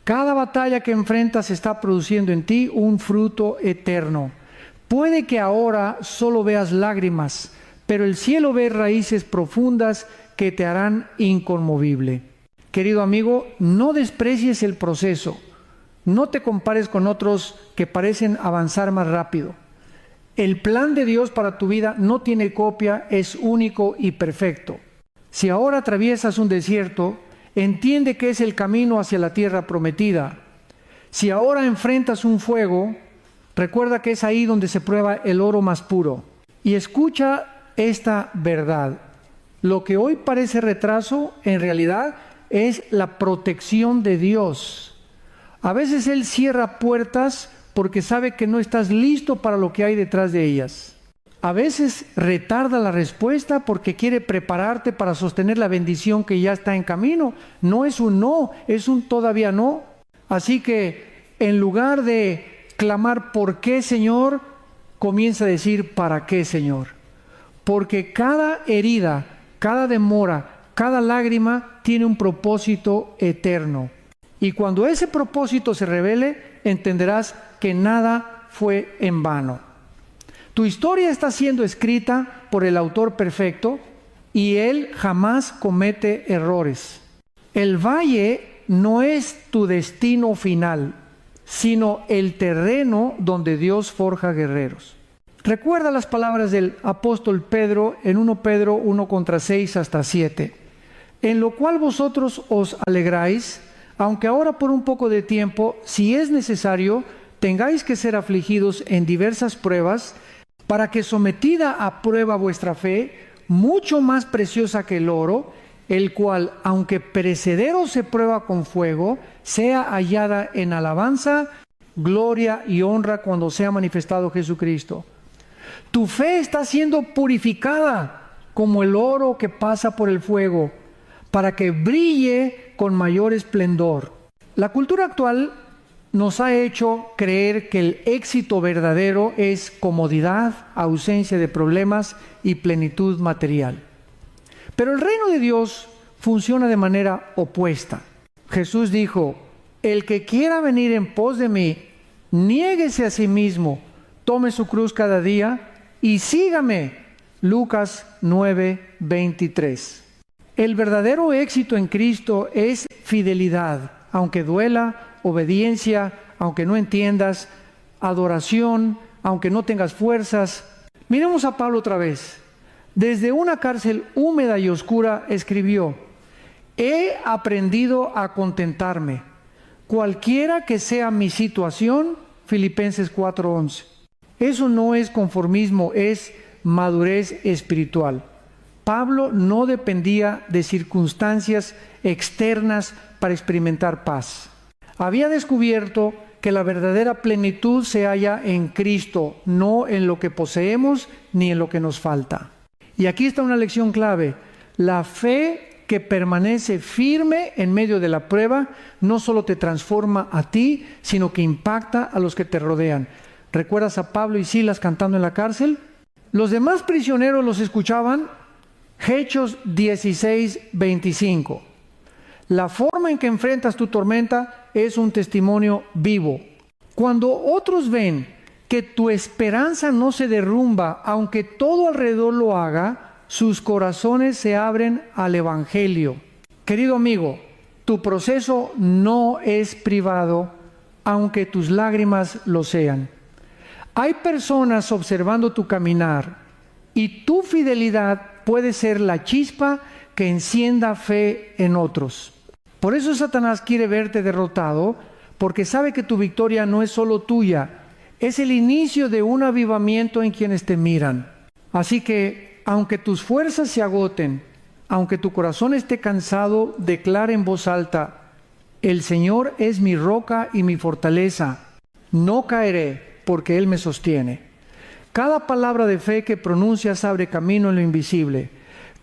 Cada batalla que enfrentas está produciendo en ti un fruto eterno. Puede que ahora solo veas lágrimas, pero el cielo ve raíces profundas que te harán inconmovible. Querido amigo, no desprecies el proceso. No te compares con otros que parecen avanzar más rápido. El plan de Dios para tu vida no tiene copia, es único y perfecto. Si ahora atraviesas un desierto, entiende que es el camino hacia la tierra prometida. Si ahora enfrentas un fuego, recuerda que es ahí donde se prueba el oro más puro. Y escucha esta verdad. Lo que hoy parece retraso, en realidad es la protección de Dios. A veces Él cierra puertas porque sabe que no estás listo para lo que hay detrás de ellas. A veces retarda la respuesta porque quiere prepararte para sostener la bendición que ya está en camino. No es un no, es un todavía no. Así que en lugar de clamar ¿por qué, Señor?, comienza a decir ¿para qué, Señor? Porque cada herida, cada demora, cada lágrima tiene un propósito eterno. Y cuando ese propósito se revele, entenderás que nada fue en vano. Tu historia está siendo escrita por el autor perfecto y Él jamás comete errores. El valle no es tu destino final, sino el terreno donde Dios forja guerreros. Recuerda las palabras del apóstol Pedro en 1 Pedro 1:6-7. En lo cual vosotros os alegráis, aunque ahora por un poco de tiempo, si es necesario, tengáis que ser afligidos en diversas pruebas, para que sometida a prueba vuestra fe, mucho más preciosa que el oro, el cual, aunque perecedero se prueba con fuego, sea hallada en alabanza, gloria y honra cuando sea manifestado Jesucristo. Tu fe está siendo purificada como el oro que pasa por el fuego, para que brille con mayor esplendor. La cultura actual nos ha hecho creer que el éxito verdadero es comodidad, ausencia de problemas y plenitud material. Pero el reino de Dios funciona de manera opuesta. Jesús dijo: el que quiera venir en pos de mí, niéguese a sí mismo, tome su cruz cada día y sígame. Lucas 9:23. El verdadero éxito en Cristo es fidelidad, aunque duela, obediencia, aunque no entiendas, adoración, aunque no tengas fuerzas. Miremos a Pablo otra vez. Desde una cárcel húmeda y oscura escribió: he aprendido a contentarme, cualquiera que sea mi situación. Filipenses 4:11. Eso no es conformismo, es madurez espiritual. Pablo no dependía de circunstancias externas para experimentar paz. Había descubierto que la verdadera plenitud se halla en Cristo, no en lo que poseemos ni en lo que nos falta. Y aquí está una lección clave. La fe que permanece firme en medio de la prueba no solo te transforma a ti, sino que impacta a los que te rodean. ¿Recuerdas a Pablo y Silas cantando en la cárcel? Los demás prisioneros los escuchaban. Hechos 16:25. La forma en que enfrentas tu tormenta es un testimonio vivo. Cuando otros ven que tu esperanza no se derrumba, aunque todo alrededor lo haga, sus corazones se abren al Evangelio. Querido amigo, tu proceso no es privado, aunque tus lágrimas lo sean. Hay personas observando tu caminar y tu fidelidad puede ser la chispa que encienda fe en otros. Por eso Satanás quiere verte derrotado, porque sabe que tu victoria no es solo tuya, es el inicio de un avivamiento en quienes te miran. Así que, aunque tus fuerzas se agoten, aunque tu corazón esté cansado, declara en voz alta: el Señor es mi roca y mi fortaleza, no caeré, porque Él me sostiene. Cada palabra de fe que pronuncias abre camino en lo invisible.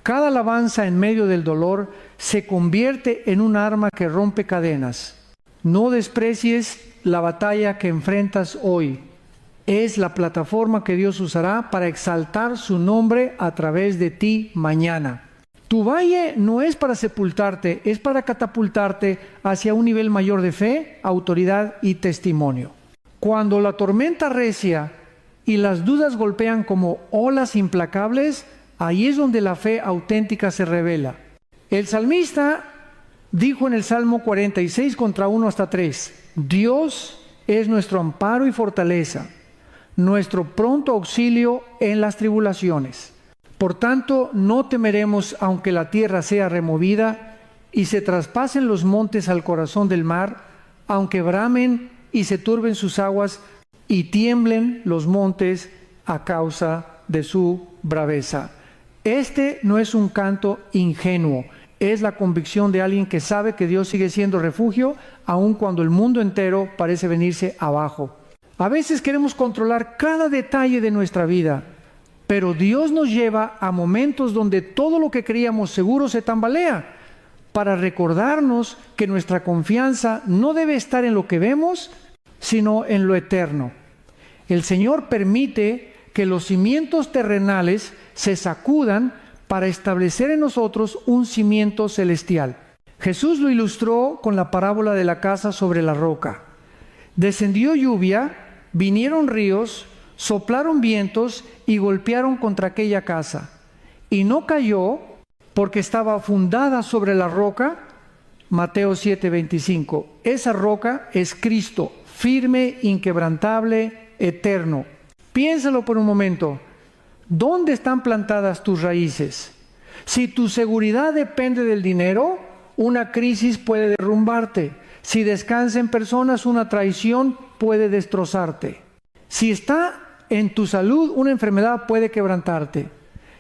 Cada alabanza en medio del dolor se convierte en un arma que rompe cadenas. No desprecies la batalla que enfrentas hoy. Es la plataforma que Dios usará para exaltar su nombre a través de ti mañana. Tu valle no es para sepultarte, es para catapultarte hacia un nivel mayor de fe, autoridad y testimonio. Cuando la tormenta arrecia y las dudas golpean como olas implacables, ahí es donde la fe auténtica se revela. El salmista dijo en el Salmo 46, contra 1 hasta 3, Dios es nuestro amparo y fortaleza, nuestro pronto auxilio en las tribulaciones. Por tanto, no temeremos aunque la tierra sea removida y se traspasen los montes al corazón del mar, aunque bramen y se turben sus aguas y tiemblen los montes a causa de su braveza. Este no es un canto ingenuo, es la convicción de alguien que sabe que Dios sigue siendo refugio, aun cuando el mundo entero parece venirse abajo. A veces queremos controlar cada detalle de nuestra vida, pero Dios nos lleva a momentos donde todo lo que creíamos seguro se tambalea, para recordarnos que nuestra confianza no debe estar en lo que vemos, sino en lo eterno. El Señor permite que los cimientos terrenales se sacudan para establecer en nosotros un cimiento celestial. Jesús lo ilustró con la parábola de la casa sobre la roca. Descendió lluvia, vinieron ríos, soplaron vientos y golpearon contra aquella casa. Y no cayó porque estaba fundada sobre la roca. Mateo 7:25. Esa roca es Cristo, firme, inquebrantable, eterno. Piénsalo por un momento. ¿Dónde están plantadas tus raíces? Si tu seguridad depende del dinero, una crisis puede derrumbarte. Si descansa en personas, una traición puede destrozarte. Si está en tu salud, una enfermedad puede quebrantarte.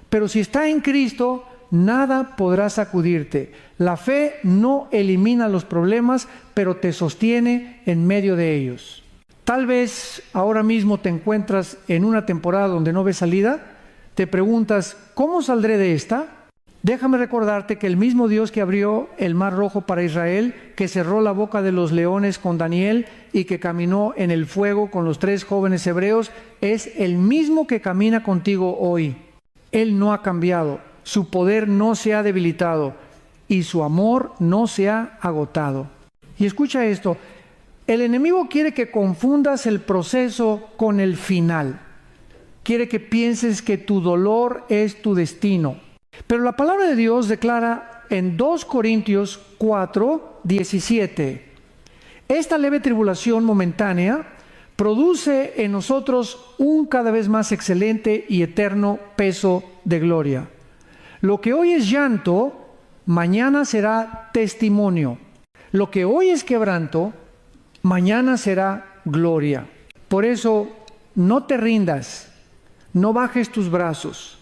Pero si está en Cristo, nada podrá sacudirte. La fe no elimina los problemas, pero te sostiene en medio de ellos. Tal vez ahora mismo te encuentras en una temporada donde no ves salida. Te preguntas, ¿cómo saldré de esta? Déjame recordarte que el mismo Dios que abrió el mar rojo para Israel, que cerró la boca de los leones con Daniel y que caminó en el fuego con los 3 jóvenes hebreos, es el mismo que camina contigo hoy. Él no ha cambiado, su poder no se ha debilitado y su amor no se ha agotado. Y escucha esto, el enemigo quiere que confundas el proceso con el final. Quiere que pienses que tu dolor es tu destino. Pero la palabra de Dios declara en 2 Corintios 4, 17, esta leve tribulación momentánea produce en nosotros un cada vez más excelente y eterno peso de gloria. Lo que hoy es llanto, mañana será testimonio. Lo que hoy es quebranto, mañana será gloria. Por eso, no te rindas, no bajes tus brazos.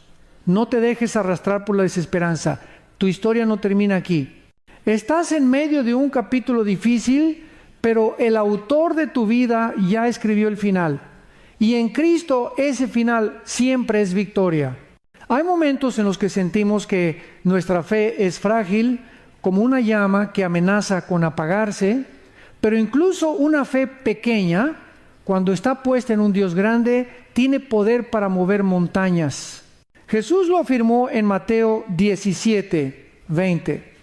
No te dejes arrastrar por la desesperanza. Tu historia no termina aquí. Estás en medio de un capítulo difícil, pero el autor de tu vida ya escribió el final. Y en Cristo ese final siempre es victoria. Hay momentos en los que sentimos que nuestra fe es frágil, como una llama que amenaza con apagarse, pero incluso una fe pequeña, cuando está puesta en un Dios grande, tiene poder para mover montañas. Jesús lo afirmó en Mateo 17, 20.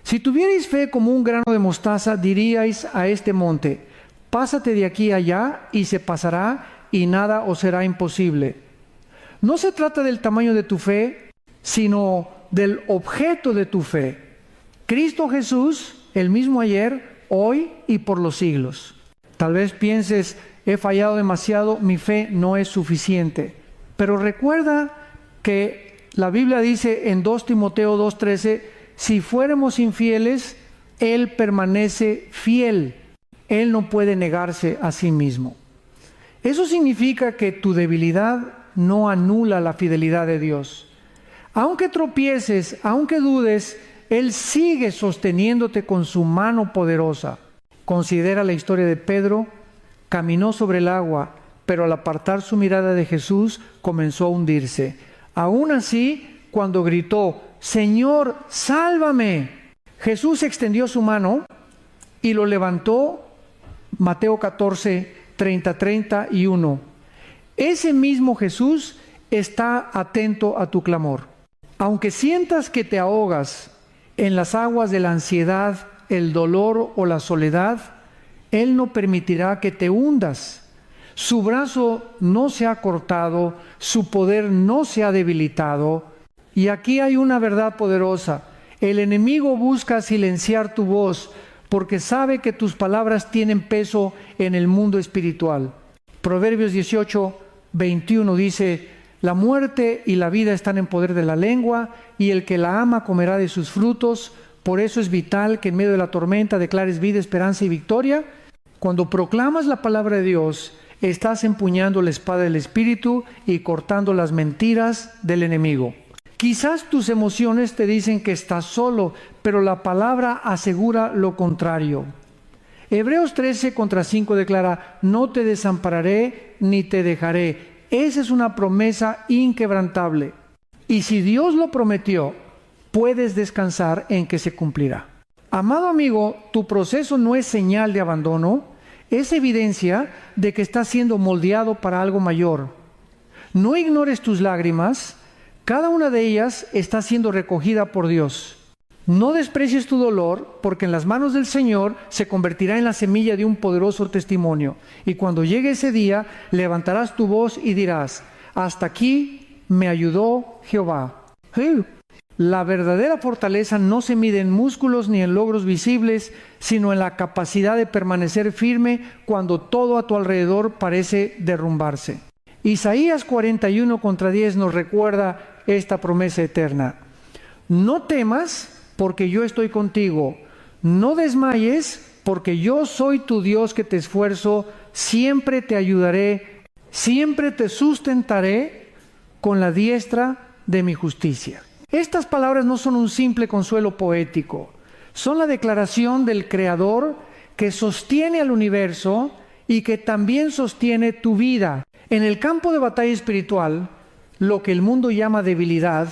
Si tuvierais fe como un grano de mostaza, diríais a este monte, pásate de aquí a allá, y se pasará, y nada os será imposible. No se trata del tamaño de tu fe, sino del objeto de tu fe. Cristo Jesús, el mismo ayer, hoy y por los siglos. Tal vez pienses, he fallado demasiado, mi fe no es suficiente. Pero recuerda que la Biblia dice en 2 Timoteo 2:13, si fuéramos infieles, Él permanece fiel. Él no puede negarse a sí mismo. Eso significa que tu debilidad no anula la fidelidad de Dios. Aunque tropieces, aunque dudes, Él sigue sosteniéndote con su mano poderosa. Considera la historia de Pedro. Caminó sobre el agua, pero al apartar su mirada de Jesús, comenzó a hundirse. Aún así, cuando gritó, Señor, sálvame, Jesús extendió su mano y lo levantó. Mateo 14, 31. Ese mismo Jesús está atento a tu clamor. Aunque sientas que te ahogas en las aguas de la ansiedad, el dolor o la soledad, Él no permitirá que te hundas. Su brazo no se ha cortado, su poder no se ha debilitado. Y aquí hay una verdad poderosa. El enemigo busca silenciar tu voz porque sabe que tus palabras tienen peso en el mundo espiritual. Proverbios 18, 21 dice, la muerte y la vida están en poder de la lengua, y el que la ama comerá de sus frutos. Por eso es vital que en medio de la tormenta declares vida, esperanza y victoria. Cuando proclamas la palabra de Dios, estás empuñando la espada del Espíritu y cortando las mentiras del enemigo. Quizás tus emociones te dicen que estás solo, pero la palabra asegura lo contrario. Hebreos 13:5 declara, no te desampararé ni te dejaré. Esa es una promesa inquebrantable. Y si Dios lo prometió, puedes descansar en que se cumplirá. Amado amigo, tu proceso no es señal de abandono, es evidencia de que estás siendo moldeado para algo mayor. No ignores tus lágrimas, cada una de ellas está siendo recogida por Dios. No desprecies tu dolor, porque en las manos del Señor se convertirá en la semilla de un poderoso testimonio. Y cuando llegue ese día, levantarás tu voz y dirás, hasta aquí me ayudó Jehová. La verdadera fortaleza no se mide en músculos ni en logros visibles, sino en la capacidad de permanecer firme cuando todo a tu alrededor parece derrumbarse. Isaías 41:10 nos recuerda esta promesa eterna. No temas, porque yo estoy contigo. No desmayes, porque yo soy tu Dios que te esfuerzo. Siempre te ayudaré, siempre te sustentaré con la diestra de mi justicia. Estas palabras no son un simple consuelo poético, son la declaración del Creador que sostiene al universo y que también sostiene tu vida. En el campo de batalla espiritual, lo que el mundo llama debilidad,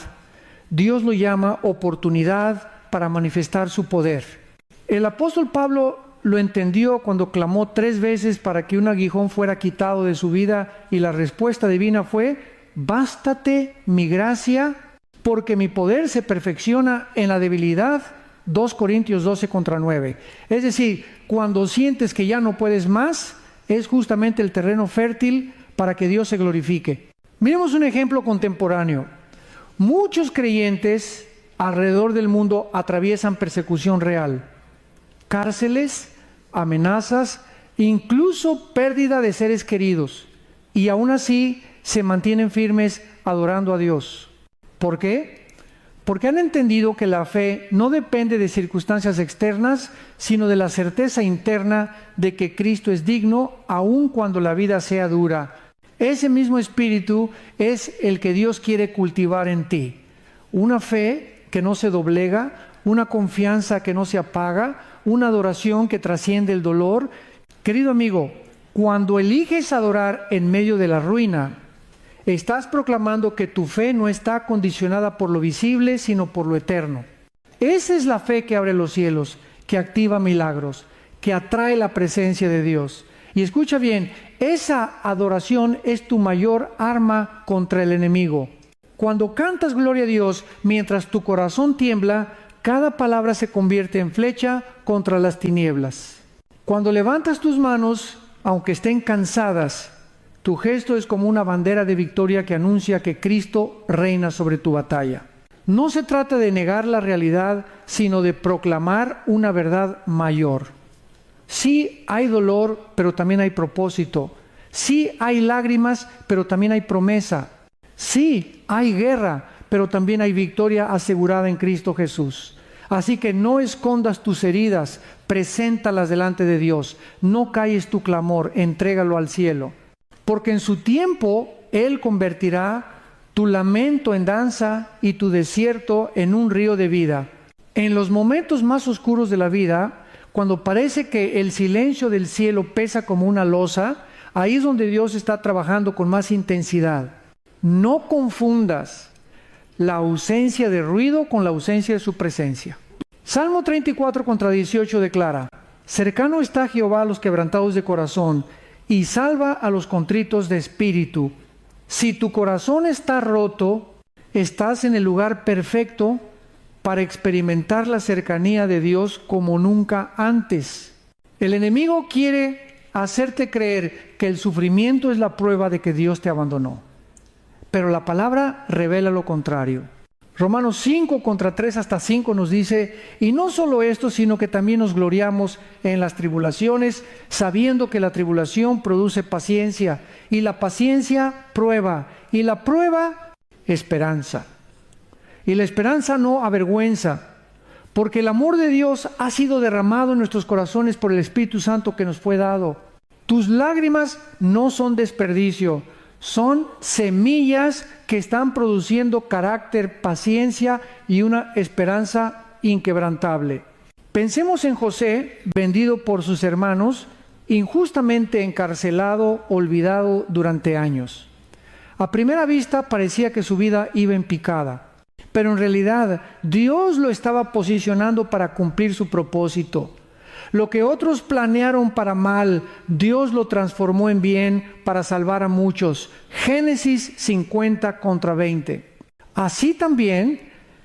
Dios lo llama oportunidad para manifestar su poder. El apóstol Pablo lo entendió cuando clamó 3 veces para que un aguijón fuera quitado de su vida, y la respuesta divina fue: bástate mi gracia, porque mi poder se perfecciona en la debilidad. 2 Corintios 12:9. Es decir, cuando sientes que ya no puedes más, es justamente el terreno fértil para que Dios se glorifique. Miremos un ejemplo contemporáneo. Muchos creyentes alrededor del mundo atraviesan persecución real, cárceles, amenazas, incluso pérdida de seres queridos, y aún así se mantienen firmes adorando a Dios. ¿Por qué? Porque han entendido que la fe no depende de circunstancias externas, sino de la certeza interna de que Cristo es digno, aun cuando la vida sea dura. Ese mismo espíritu es el que Dios quiere cultivar en ti. Una fe que no se doblega, una confianza que no se apaga, una adoración que trasciende el dolor. Querido amigo, cuando eliges adorar en medio de la ruina, estás proclamando que tu fe no está condicionada por lo visible, sino por lo eterno. Esa es la fe que abre los cielos, que activa milagros, que atrae la presencia de Dios. Y escucha bien, esa adoración es tu mayor arma contra el enemigo. Cuando cantas gloria a Dios mientras tu corazón tiembla, cada palabra se convierte en flecha contra las tinieblas. Cuando levantas tus manos, aunque estén cansadas, tu gesto es como una bandera de victoria que anuncia que Cristo reina sobre tu batalla. No se trata de negar la realidad, sino de proclamar una verdad mayor. Sí hay dolor, pero también hay propósito. Sí hay lágrimas, pero también hay promesa. Sí hay guerra, pero también hay victoria asegurada en Cristo Jesús. Así que no escondas tus heridas, preséntalas delante de Dios. No calles tu clamor, entrégalo al cielo. Porque en su tiempo Él convertirá tu lamento en danza y tu desierto en un río de vida. En los momentos más oscuros de la vida, cuando parece que el silencio del cielo pesa como una losa, ahí es donde Dios está trabajando con más intensidad. No confundas la ausencia de ruido con la ausencia de su presencia. Salmo 34:18 declara: cercano está Jehová a los quebrantados de corazón, y salva a los contritos de espíritu. Si tu corazón está roto, estás en el lugar perfecto para experimentar la cercanía de Dios como nunca antes. El enemigo quiere hacerte creer que el sufrimiento es la prueba de que Dios te abandonó. Pero la palabra revela lo contrario. Romanos 5:3-5 nos dice: y no solo esto, sino que también nos gloriamos en las tribulaciones, sabiendo que la tribulación produce paciencia, y la paciencia prueba, y la prueba esperanza. Y la esperanza no avergüenza, porque el amor de Dios ha sido derramado en nuestros corazones por el Espíritu Santo que nos fue dado. Tus lágrimas no son desperdicio, son semillas que están produciendo carácter, paciencia y una esperanza inquebrantable. Pensemos en José, vendido por sus hermanos, injustamente encarcelado, olvidado durante años. A primera vista parecía que su vida iba en picada, pero en realidad Dios lo estaba posicionando para cumplir su propósito. Lo que otros planearon para mal, Dios lo transformó en bien para salvar a muchos. Génesis 50:20. Así también,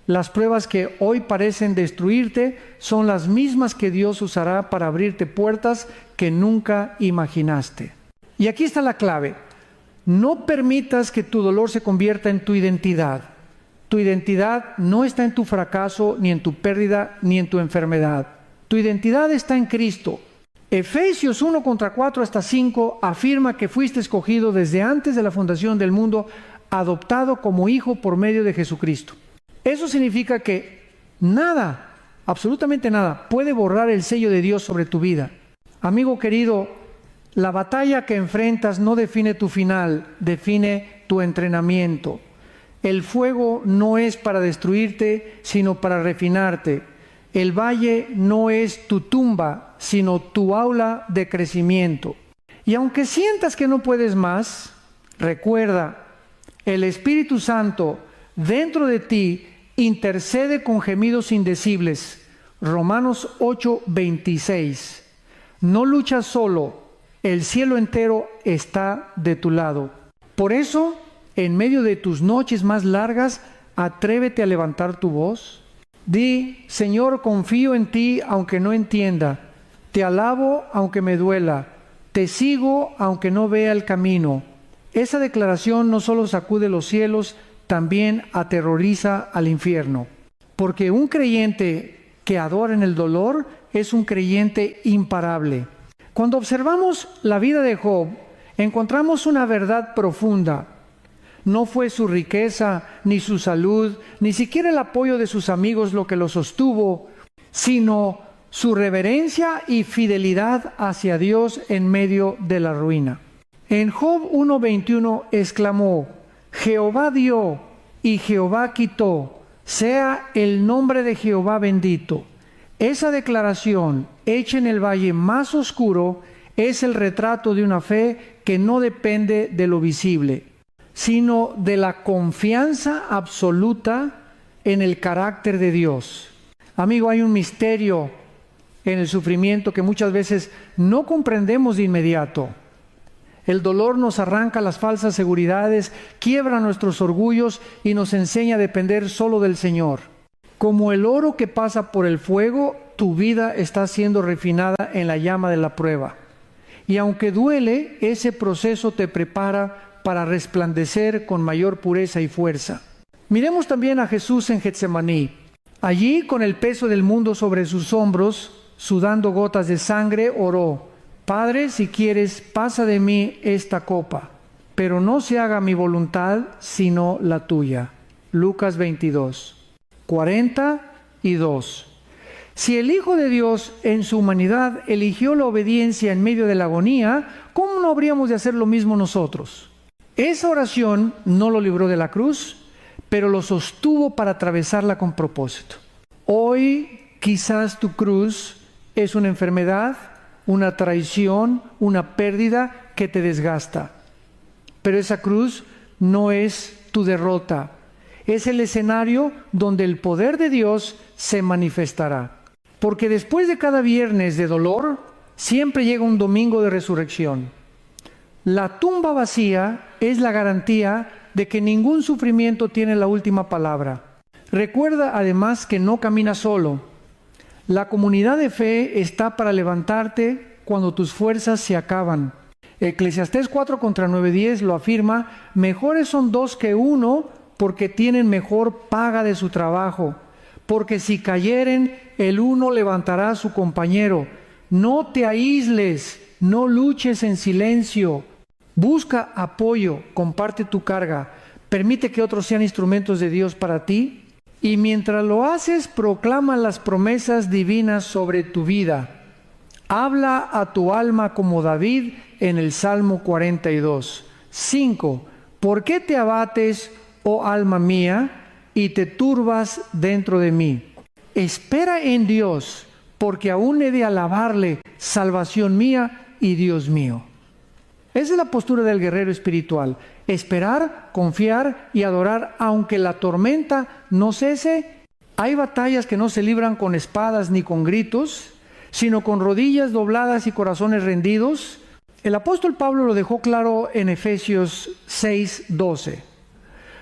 las pruebas que hoy parecen destruirte son las mismas que Dios usará para abrirte puertas que nunca imaginaste. Y aquí está la clave. No permitas que tu dolor se convierta en tu identidad. Tu identidad no está en tu fracaso, ni en tu pérdida, ni en tu enfermedad. Tu identidad está en Cristo. Efesios 1:4-5 afirma que fuiste escogido desde antes de la fundación del mundo, adoptado como hijo por medio de Jesucristo. Eso significa que nada, absolutamente nada, puede borrar el sello de Dios sobre tu vida. Amigo querido, la batalla que enfrentas no define tu final, define tu entrenamiento. El fuego no es para destruirte, sino para refinarte. El valle no es tu tumba, sino tu aula de crecimiento. Y aunque sientas que no puedes más, recuerda, el Espíritu Santo dentro de ti intercede con gemidos indecibles. Romanos 8:26. No luchas solo, el cielo entero está de tu lado. Por eso, en medio de tus noches más largas, atrévete a levantar tu voz. Di: Señor, confío en ti aunque no entienda. Te alabo aunque me duela. Te sigo aunque no vea el camino. Esa declaración no solo sacude los cielos, también aterroriza al infierno. Porque un creyente que adora en el dolor es un creyente imparable. Cuando observamos la vida de Job, encontramos una verdad profunda. No fue su riqueza, ni su salud, ni siquiera el apoyo de sus amigos lo que lo sostuvo, sino su reverencia y fidelidad hacia Dios en medio de la ruina. En Job 1:21 exclamó: Jehová dio y Jehová quitó, sea el nombre de Jehová bendito. Esa declaración, hecha en el valle más oscuro, es el retrato de una fe que no depende de lo visible, sino de la confianza absoluta en el carácter de Dios. Amigo, hay un misterio en el sufrimiento que muchas veces no comprendemos de inmediato. El dolor nos arranca las falsas seguridades, quiebra nuestros orgullos y nos enseña a depender solo del Señor. Como el oro que pasa por el fuego, tu vida está siendo refinada en la llama de la prueba. Y aunque duele, ese proceso te prepara para resplandecer con mayor pureza y fuerza. Miremos también a Jesús en Getsemaní. Allí, con el peso del mundo sobre sus hombros, sudando gotas de sangre, oró: Padre, si quieres, pasa de mí esta copa, pero no se haga mi voluntad, sino la tuya. Lucas 22:42. Si el Hijo de Dios en su humanidad eligió la obediencia en medio de la agonía, ¿cómo no habríamos de hacer lo mismo nosotros? Esa oración no lo libró de la cruz, pero lo sostuvo para atravesarla con propósito. Hoy quizás tu cruz es una enfermedad, una traición, una pérdida que te desgasta. Pero esa cruz no es tu derrota. Es el escenario donde el poder de Dios se manifestará. Porque después de cada viernes de dolor, siempre llega un domingo de resurrección. La tumba vacía es la garantía de que ningún sufrimiento tiene la última palabra. Recuerda además que no caminas solo. La comunidad de fe está para levantarte cuando tus fuerzas se acaban. Eclesiastés 4:9-10 lo afirma: mejores son dos que uno, porque tienen mejor paga de su trabajo. Porque si cayeren, el uno levantará a su compañero. No te aísles, no luches en silencio. Busca apoyo, comparte tu carga. Permite que otros sean instrumentos de Dios para ti. Y mientras lo haces, proclama las promesas divinas sobre tu vida. Habla a tu alma como David en el Salmo 42. 5. ¿Por qué te abates, oh alma mía, y te turbas dentro de mí? Espera en Dios, porque aún he de alabarle, salvación mía y Dios mío. Esa es la postura del guerrero espiritual: esperar, confiar y adorar aunque la tormenta no cese. Hay batallas que no se libran con espadas ni con gritos, sino con rodillas dobladas y corazones rendidos. El apóstol Pablo lo dejó claro en Efesios 6:12.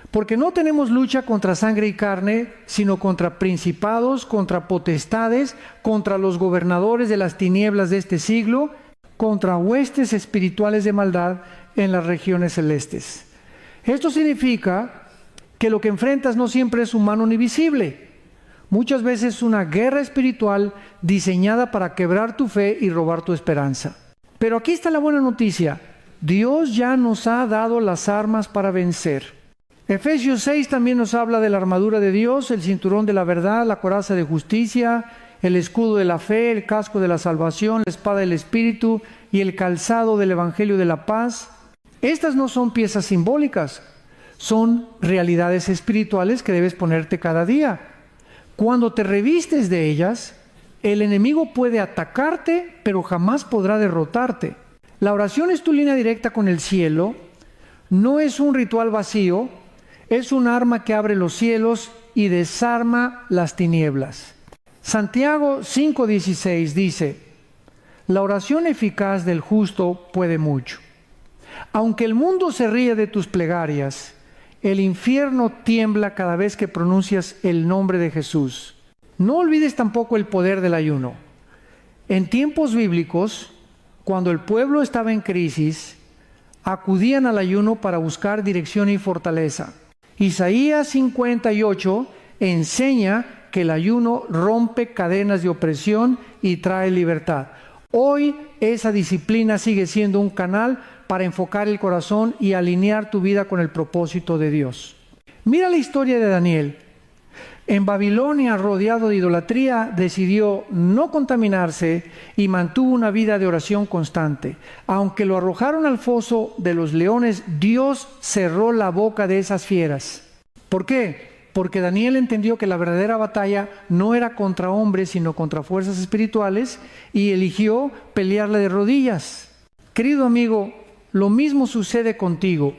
Porque no tenemos lucha contra sangre y carne, sino contra principados, contra potestades, contra los gobernadores de las tinieblas de este siglo, contra huestes espirituales de maldad en las regiones celestes. Esto significa que lo que enfrentas no siempre es humano ni visible. Muchas veces es una guerra espiritual diseñada para quebrar tu fe y robar tu esperanza. Pero aquí está la buena noticia: Dios ya nos ha dado las armas para vencer. Efesios 6 también nos habla de la armadura de Dios, el cinturón de la verdad, la coraza de justicia, el escudo de la fe, el casco de la salvación, la espada del Espíritu y el calzado del Evangelio de la paz. Estas no son piezas simbólicas, son realidades espirituales que debes ponerte cada día. Cuando te revistes de ellas, el enemigo puede atacarte, pero jamás podrá derrotarte. La oración es tu línea directa con el cielo, no es un ritual vacío, es un arma que abre los cielos y desarma las tinieblas. Santiago 5:16 dice: la oración eficaz del justo puede mucho. Aunque el mundo se ríe de tus plegarias, el infierno tiembla cada vez que pronuncias el nombre de Jesús. No olvides tampoco el poder del ayuno. En tiempos bíblicos, cuando el pueblo estaba en crisis, acudían al ayuno para buscar dirección y fortaleza. Isaías 58 enseña que el ayuno rompe cadenas de opresión y trae libertad. Hoy esa disciplina sigue siendo un canal para enfocar el corazón y alinear tu vida con el propósito de Dios. Mira la historia de Daniel. En Babilonia, rodeado de idolatría, decidió no contaminarse y mantuvo una vida de oración constante. Aunque lo arrojaron al foso de los leones, Dios cerró la boca de esas fieras. ¿Por qué? Porque Daniel entendió que la verdadera batalla no era contra hombres, sino contra fuerzas espirituales, y eligió pelearla de rodillas. Querido amigo, lo mismo sucede contigo.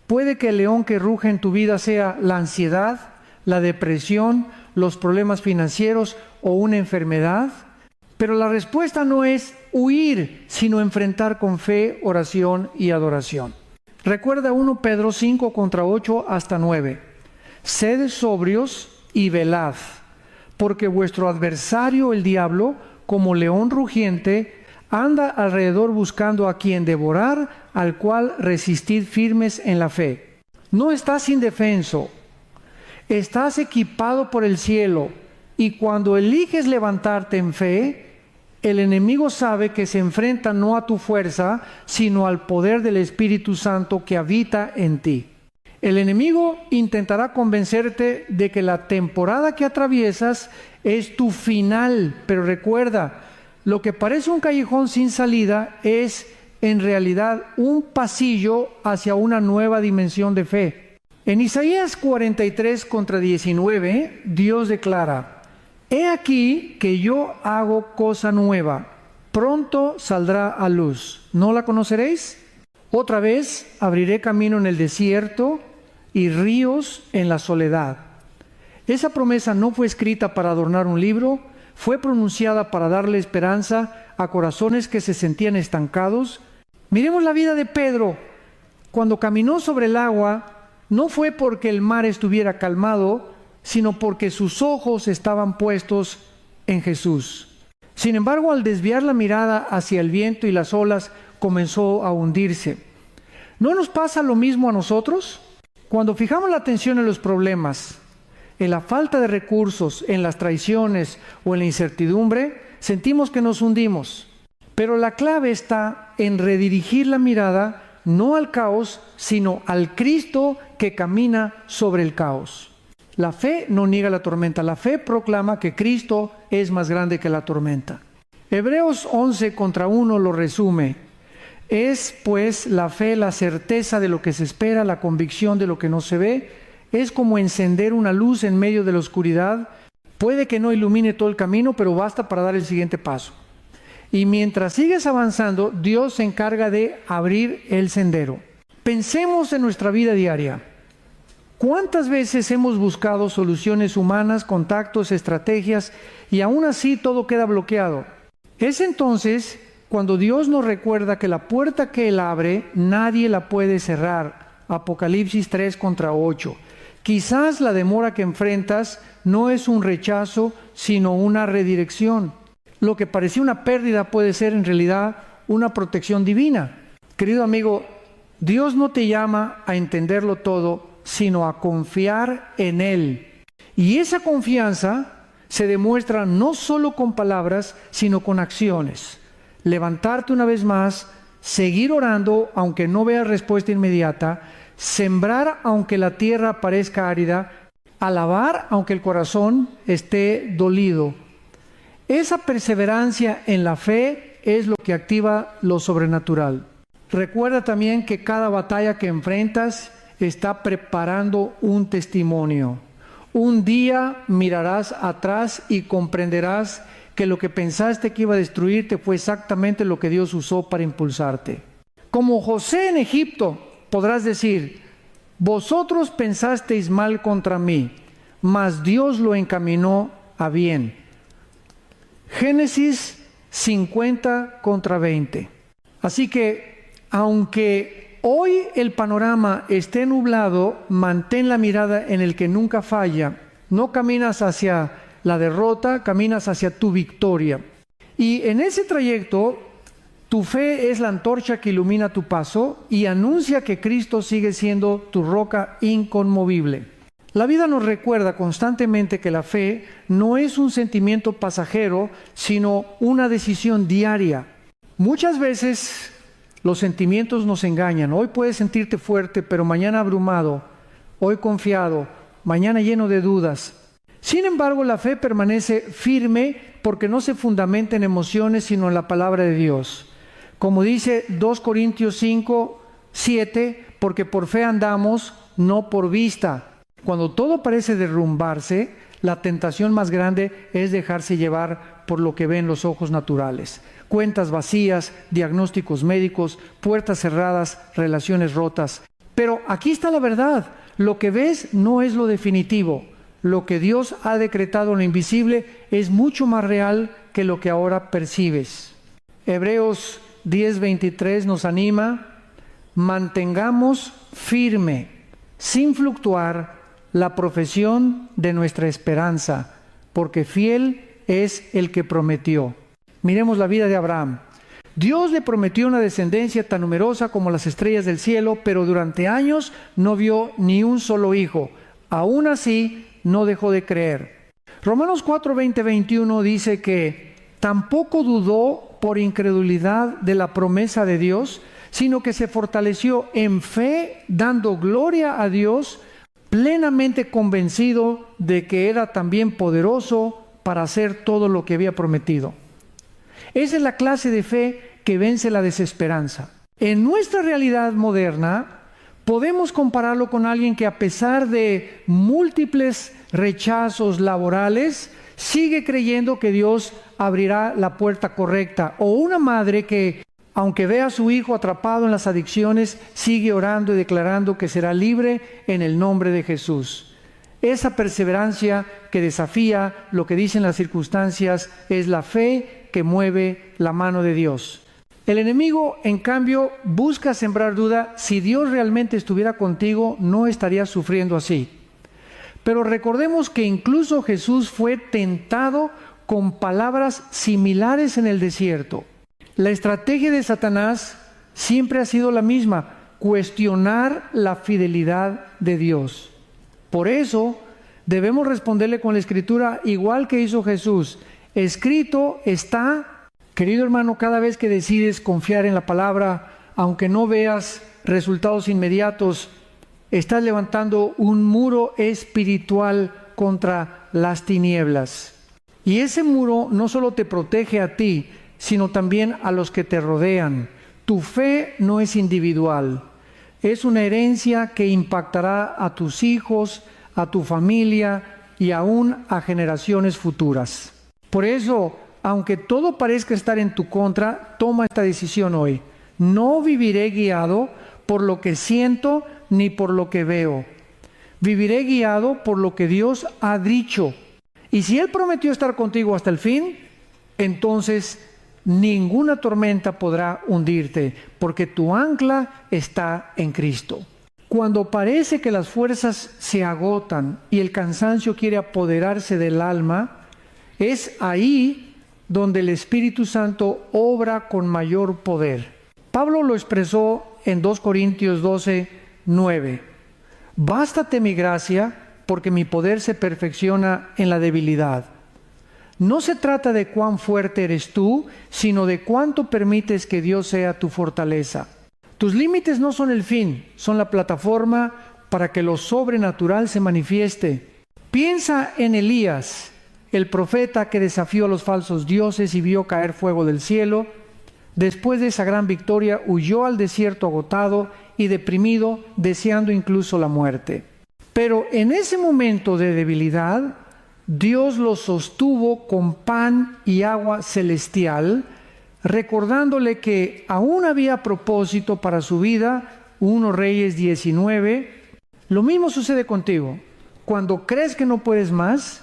Puede que el león que ruge en tu vida sea la ansiedad, la depresión, los problemas financieros o una enfermedad, pero la respuesta no es huir, sino enfrentar con fe, oración y adoración. Recuerda 1 Pedro 5 contra 8 hasta 9. Sed sobrios y velad, porque vuestro adversario el diablo, como león rugiente, anda alrededor buscando a quien devorar, al cual resistid firmes en la fe. No estás indefenso, estás equipado por el cielo, y cuando eliges levantarte en fe, el enemigo sabe que se enfrenta no a tu fuerza, sino al poder del Espíritu Santo que habita en ti. El enemigo intentará convencerte de que la temporada que atraviesas es tu final, pero recuerda, lo que parece un callejón sin salida es en realidad un pasillo hacia una nueva dimensión de fe. En Isaías 43 contra 19, Dios declara: he aquí que yo hago cosa nueva, pronto saldrá a luz. ¿No la conoceréis? Otra vez abriré camino en el desierto y ríos en la soledad. Esa promesa no fue escrita para adornar un libro, fue pronunciada para darle esperanza a corazones que se sentían estancados. Miremos la vida de Pedro. Cuando caminó sobre el agua, no fue porque el mar estuviera calmado, sino porque sus ojos estaban puestos en Jesús. Sin embargo, al desviar la mirada hacia el viento y las olas, comenzó a hundirse. ¿No nos pasa lo mismo a nosotros? Cuando fijamos la atención en los problemas, en la falta de recursos, en las traiciones o en la incertidumbre, sentimos que nos hundimos. Pero la clave está en redirigir la mirada no al caos, sino al Cristo que camina sobre el caos. La fe no niega la tormenta, la fe proclama que Cristo es más grande que la tormenta. Hebreos 11 contra 1 lo resume. Es pues la fe la certeza de lo que se espera, la convicción de lo que no se ve. Es como encender una luz en medio de la oscuridad. Puede que no ilumine todo el camino, pero basta para dar el siguiente paso. Y mientras sigues avanzando, Dios se encarga de abrir el sendero. Pensemos en nuestra vida diaria. ¿Cuántas veces hemos buscado soluciones humanas, contactos, estrategias, y aún así todo queda bloqueado? Es entonces cuando Dios nos recuerda que la puerta que Él abre, nadie la puede cerrar. Apocalipsis 3 contra 8. Quizás la demora que enfrentas no es un rechazo, sino una redirección. Lo que parecía una pérdida puede ser en realidad una protección divina. Querido amigo, Dios no te llama a entenderlo todo, sino a confiar en Él. Y esa confianza se demuestra no solo con palabras, sino con acciones. Levantarte una vez más, seguir orando aunque no veas respuesta inmediata, sembrar aunque la tierra parezca árida, alabar aunque el corazón esté dolido. Esa perseverancia en la fe es lo que activa lo sobrenatural. Recuerda también que cada batalla que enfrentas está preparando un testimonio. Un día mirarás atrás y comprenderás que lo que pensaste que iba a destruirte fue exactamente lo que Dios usó para impulsarte. Como José en Egipto, podrás decir: vosotros pensasteis mal contra mí, mas Dios lo encaminó a bien. Génesis 50 contra 20. Así que, aunque hoy el panorama esté nublado, mantén la mirada en el que nunca falla. No caminas hacia la derrota, caminas hacia tu victoria. Y en ese trayecto, tu fe es la antorcha que ilumina tu paso y anuncia que Cristo sigue siendo tu roca inconmovible. La vida nos recuerda constantemente que la fe no es un sentimiento pasajero, sino una decisión diaria. Muchas veces los sentimientos nos engañan. Hoy puedes sentirte fuerte, pero mañana abrumado. Hoy confiado, mañana lleno de dudas. Sin embargo, la fe permanece firme porque no se fundamenta en emociones, sino en la palabra de Dios. Como dice 2 Corintios 5, 7, porque por fe andamos, no por vista. Cuando todo parece derrumbarse, la tentación más grande es dejarse llevar por lo que ven los ojos naturales. Cuentas vacías, diagnósticos médicos, puertas cerradas, relaciones rotas. Pero aquí está la verdad. Lo que ves no es lo definitivo. Lo que Dios ha decretado en lo invisible es mucho más real que lo que ahora percibes. Hebreos 10:23 nos anima: mantengamos firme, sin fluctuar, la profesión de nuestra esperanza, porque fiel es el que prometió. Miremos la vida de Abraham. Dios le prometió una descendencia tan numerosa como las estrellas del cielo, pero durante años no vio ni un solo hijo. Aún así, no dejó de creer. Romanos 4:20-21 dice que tampoco dudó por incredulidad de la promesa de Dios, sino que se fortaleció en fe, dando gloria a Dios, plenamente convencido de que era también poderoso para hacer todo lo que había prometido. Esa es la clase de fe que vence la desesperanza. En nuestra realidad moderna, podemos compararlo con alguien que, a pesar de múltiples rechazos laborales, sigue creyendo que Dios abrirá la puerta correcta. O una madre que, aunque vea a su hijo atrapado en las adicciones, sigue orando y declarando que será libre en el nombre de Jesús. Esa perseverancia que desafía lo que dicen las circunstancias es la fe que mueve la mano de Dios. El enemigo, en cambio, busca sembrar duda. Si Dios realmente estuviera contigo, no estarías sufriendo así. Pero recordemos que incluso Jesús fue tentado con palabras similares en el desierto. La estrategia de Satanás siempre ha sido la misma: cuestionar la fidelidad de Dios. Por eso debemos responderle con la Escritura, igual que hizo Jesús. Escrito está. Querido hermano, cada vez que decides confiar en la palabra, aunque no veas resultados inmediatos, estás levantando un muro espiritual contra las tinieblas. Y ese muro no solo te protege a ti, sino también a los que te rodean. Tu fe no es individual, es una herencia que impactará a tus hijos, a tu familia y aún a generaciones futuras. Por eso, aunque todo parezca estar en tu contra, toma esta decisión hoy. No viviré guiado por lo que siento ni por lo que veo. Viviré guiado por lo que Dios ha dicho. Y si Él prometió estar contigo hasta el fin, entonces ninguna tormenta podrá hundirte, porque tu ancla está en Cristo. Cuando parece que las fuerzas se agotan y el cansancio quiere apoderarse del alma, es ahí donde el Espíritu Santo obra con mayor poder. Pablo lo expresó en 2 Corintios 12:9. Bástate mi gracia, porque mi poder se perfecciona en la debilidad. No se trata de cuán fuerte eres tú, sino de cuánto permites que Dios sea tu fortaleza. Tus límites no son el fin, son la plataforma para que lo sobrenatural se manifieste. Piensa en Elías, el profeta que desafió a los falsos dioses y vio caer fuego del cielo. Después de esa gran victoria, huyó al desierto agotado y deprimido, deseando incluso la muerte. Pero en ese momento de debilidad, Dios lo sostuvo con pan y agua celestial, recordándole que aún había propósito para su vida. 1 Reyes 19. Lo mismo sucede contigo. cuando crees que no puedes más,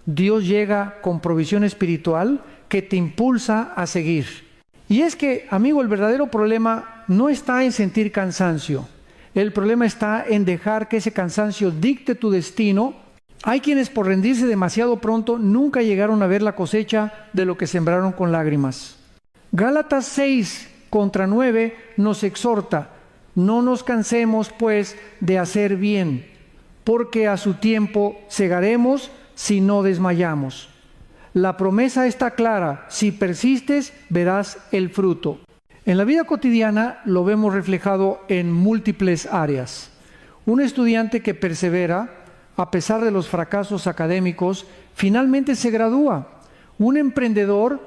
Dios llega con provisión espiritual que te impulsa a seguir. Y es que, amigo, el verdadero problema no está en sentir cansancio. El problema está en dejar que ese cansancio dicte tu destino. Hay quienes por rendirse demasiado pronto nunca llegaron a ver la cosecha de lo que sembraron con lágrimas. Gálatas 6:9 nos exhorta: no nos cansemos pues de hacer bien, porque a su tiempo segaremos si no desmayamos. La promesa está clara: si persistes, verás el fruto. En la vida cotidiana lo vemos reflejado en múltiples áreas. Un estudiante que persevera, a pesar de los fracasos académicos, finalmente se gradúa. Un emprendedor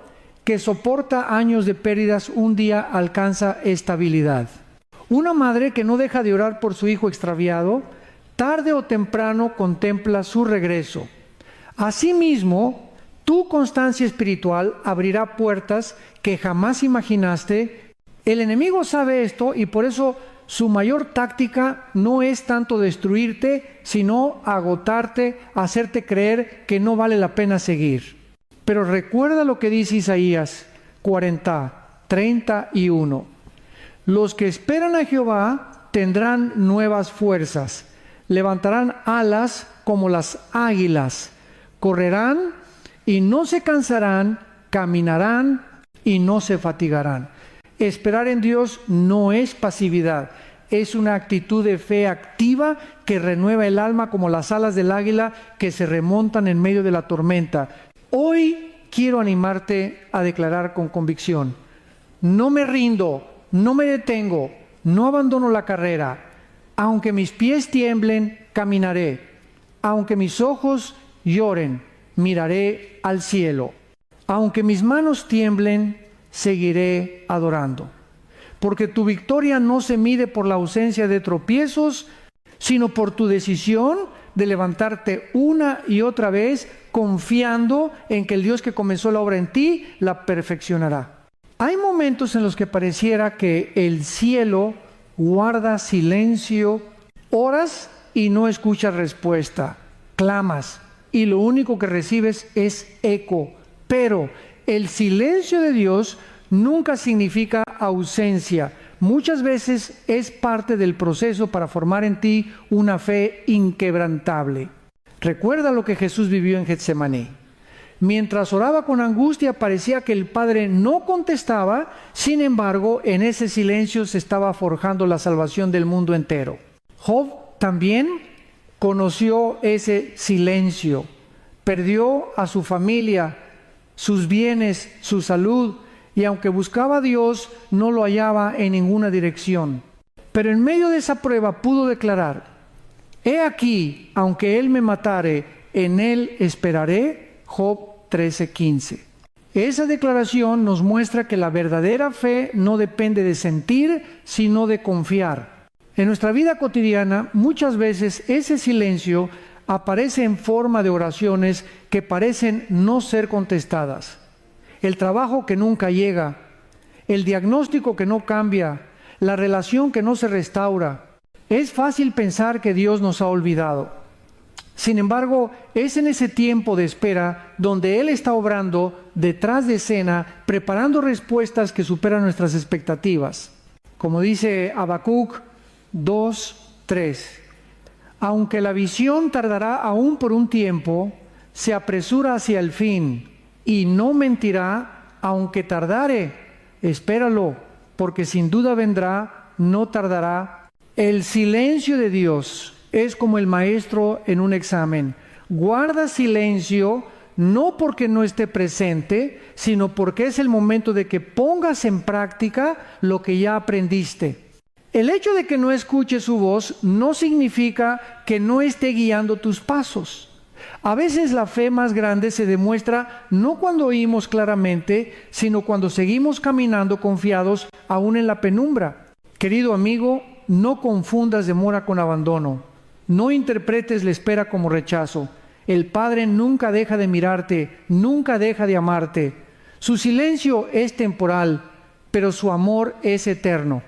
que soporta años de pérdidas, un día alcanza estabilidad. Una madre que no deja de orar por su hijo extraviado, tarde o temprano contempla su regreso. Asimismo, tu constancia espiritual abrirá puertas que jamás imaginaste. El enemigo sabe esto y por eso su mayor táctica no es tanto destruirte, sino agotarte, hacerte creer que no vale la pena seguir. Pero recuerda lo que dice Isaías 40:31. Los que esperan a Jehová tendrán nuevas fuerzas, levantarán alas como las águilas, correrán y no se cansarán, caminarán y no se fatigarán. Esperar en Dios no es pasividad, es una actitud de fe activa que renueva el alma como las alas del águila que se remontan en medio de la tormenta. Hoy quiero animarte a declarar con convicción: no me rindo, no me detengo, no abandono la carrera. Aunque mis pies tiemblen, caminaré. Aunque mis ojos lloren, miraré al cielo. Aunque mis manos tiemblen, seguiré adorando. Porque tu victoria no se mide por la ausencia de tropiezos, sino por tu decisión de levantarte una y otra vez, confiando en que el Dios que comenzó la obra en ti, la perfeccionará. Hay momentos en los que pareciera que el cielo guarda silencio, oras y no escuchas respuesta, clamas y lo único que recibes es eco. Pero el silencio de Dios nunca significa ausencia. Muchas veces es parte del proceso para formar en ti una fe inquebrantable. Recuerda lo que Jesús vivió en Getsemaní. Mientras oraba con angustia, parecía que el Padre no contestaba. Sin embargo, en ese silencio se estaba forjando la salvación del mundo entero. Job también conoció ese silencio. Perdió a su familia, sus bienes, su salud, y aunque buscaba a Dios, no lo hallaba en ninguna dirección. Pero en medio de esa prueba pudo declarar: he aquí, aunque Él me matare, en Él esperaré. Job 13:15. Esa declaración nos muestra que la verdadera fe no depende de sentir, sino de confiar. En nuestra vida cotidiana, muchas veces ese silencio aparece en forma de oraciones que parecen no ser contestadas. El trabajo que nunca llega, el diagnóstico que no cambia, la relación que no se restaura. Es fácil pensar que Dios nos ha olvidado. Sin embargo, es en ese tiempo de espera donde Él está obrando detrás de escena, preparando respuestas que superan nuestras expectativas. Como dice Habacuc 2:3, aunque la visión tardará aún por un tiempo, se apresura hacia el fin y no mentirá, aunque tardare, espéralo, porque sin duda vendrá, no tardará. El silencio de Dios es como el maestro en un examen. Guarda silencio no porque no esté presente, sino porque es el momento de que pongas en práctica lo que ya aprendiste. El hecho de que no escuches su voz no significa que no esté guiando tus pasos. A veces la fe más grande se demuestra no cuando oímos claramente, sino cuando seguimos caminando confiados aún en la penumbra. Querido amigo, no confundas demora con abandono. No interpretes la espera como rechazo. El Padre nunca deja de mirarte, nunca deja de amarte. Su silencio es temporal, pero su amor es eterno.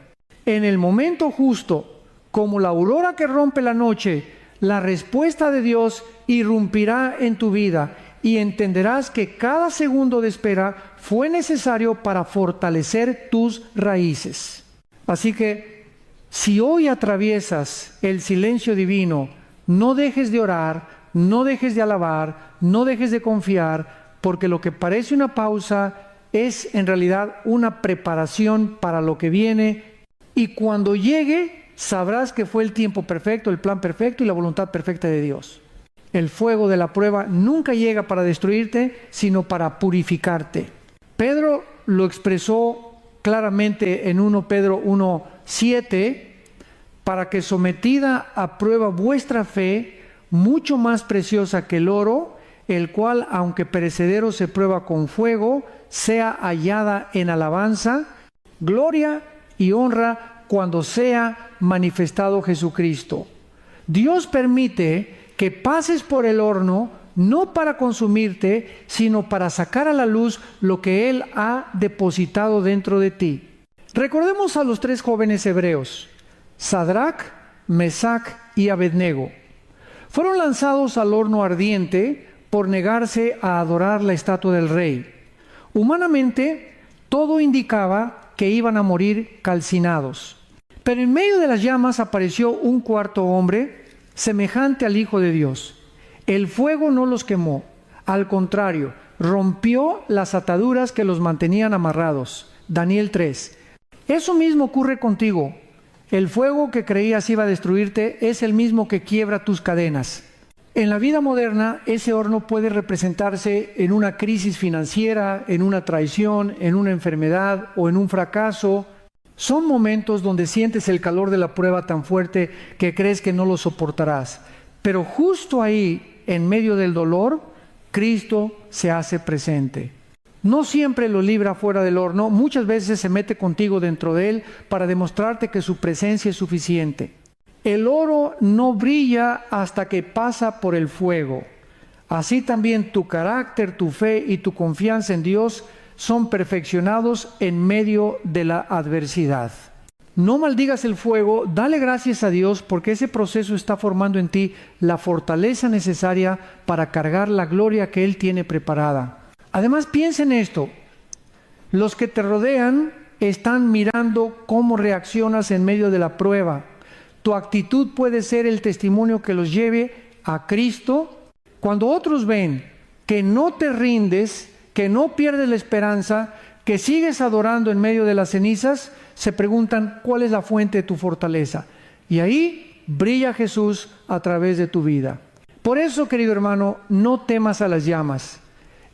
En el momento justo, como la aurora que rompe la noche, la respuesta de Dios irrumpirá en tu vida y entenderás que cada segundo de espera fue necesario para fortalecer tus raíces. Así que, si hoy atraviesas el silencio divino, no dejes de orar, no dejes de alabar, no dejes de confiar, porque lo que parece una pausa es en realidad una preparación para lo que viene, y cuando llegue sabrás que fue el tiempo perfecto, el plan perfecto y la voluntad perfecta de Dios. El fuego de la prueba nunca llega para destruirte, sino para purificarte. Pedro lo expresó claramente en 1 Pedro 1:7, para que sometida a prueba vuestra fe, mucho más preciosa que el oro, el cual, aunque perecedero se prueba con fuego, sea hallada en alabanza, gloria y honra cuando sea manifestado Jesucristo. Dios permite que pases por el horno, no para consumirte, sino para sacar a la luz lo que Él ha depositado dentro de ti. Recordemos a los 3 jóvenes hebreos, Sadrac, Mesac y Abednego. Fueron lanzados al horno ardiente por negarse a adorar la estatua del rey. Humanamente, todo indicaba que iban a morir calcinados. Pero en medio de las llamas apareció un cuarto hombre, semejante al Hijo de Dios. El fuego no los quemó, al contrario, rompió las ataduras que los mantenían amarrados. Daniel 3. Eso mismo ocurre contigo. El fuego que creías iba a destruirte es el mismo que quiebra tus cadenas. En la vida moderna, ese horno puede representarse en una crisis financiera, en una traición, en una enfermedad o en un fracaso. Son momentos donde sientes el calor de la prueba tan fuerte que crees que no lo soportarás. Pero justo ahí, en medio del dolor, Cristo se hace presente. No siempre lo libra fuera del horno, muchas veces se mete contigo dentro de él para demostrarte que su presencia es suficiente. El oro no brilla hasta que pasa por el fuego. Así también tu carácter, tu fe y tu confianza en Dios son perfeccionados en medio de la adversidad. No maldigas el fuego, dale gracias a Dios porque ese proceso está formando en ti la fortaleza necesaria para cargar la gloria que Él tiene preparada. Además, piensa en esto: los que te rodean están mirando cómo reaccionas en medio de la prueba. Tu actitud puede ser el testimonio que los lleve a Cristo. Cuando otros ven que no te rindes, que no pierdes la esperanza, que sigues adorando en medio de las cenizas, se preguntan cuál es la fuente de tu fortaleza. Y ahí brilla Jesús a través de tu vida. Por eso, querido hermano, no temas a las llamas.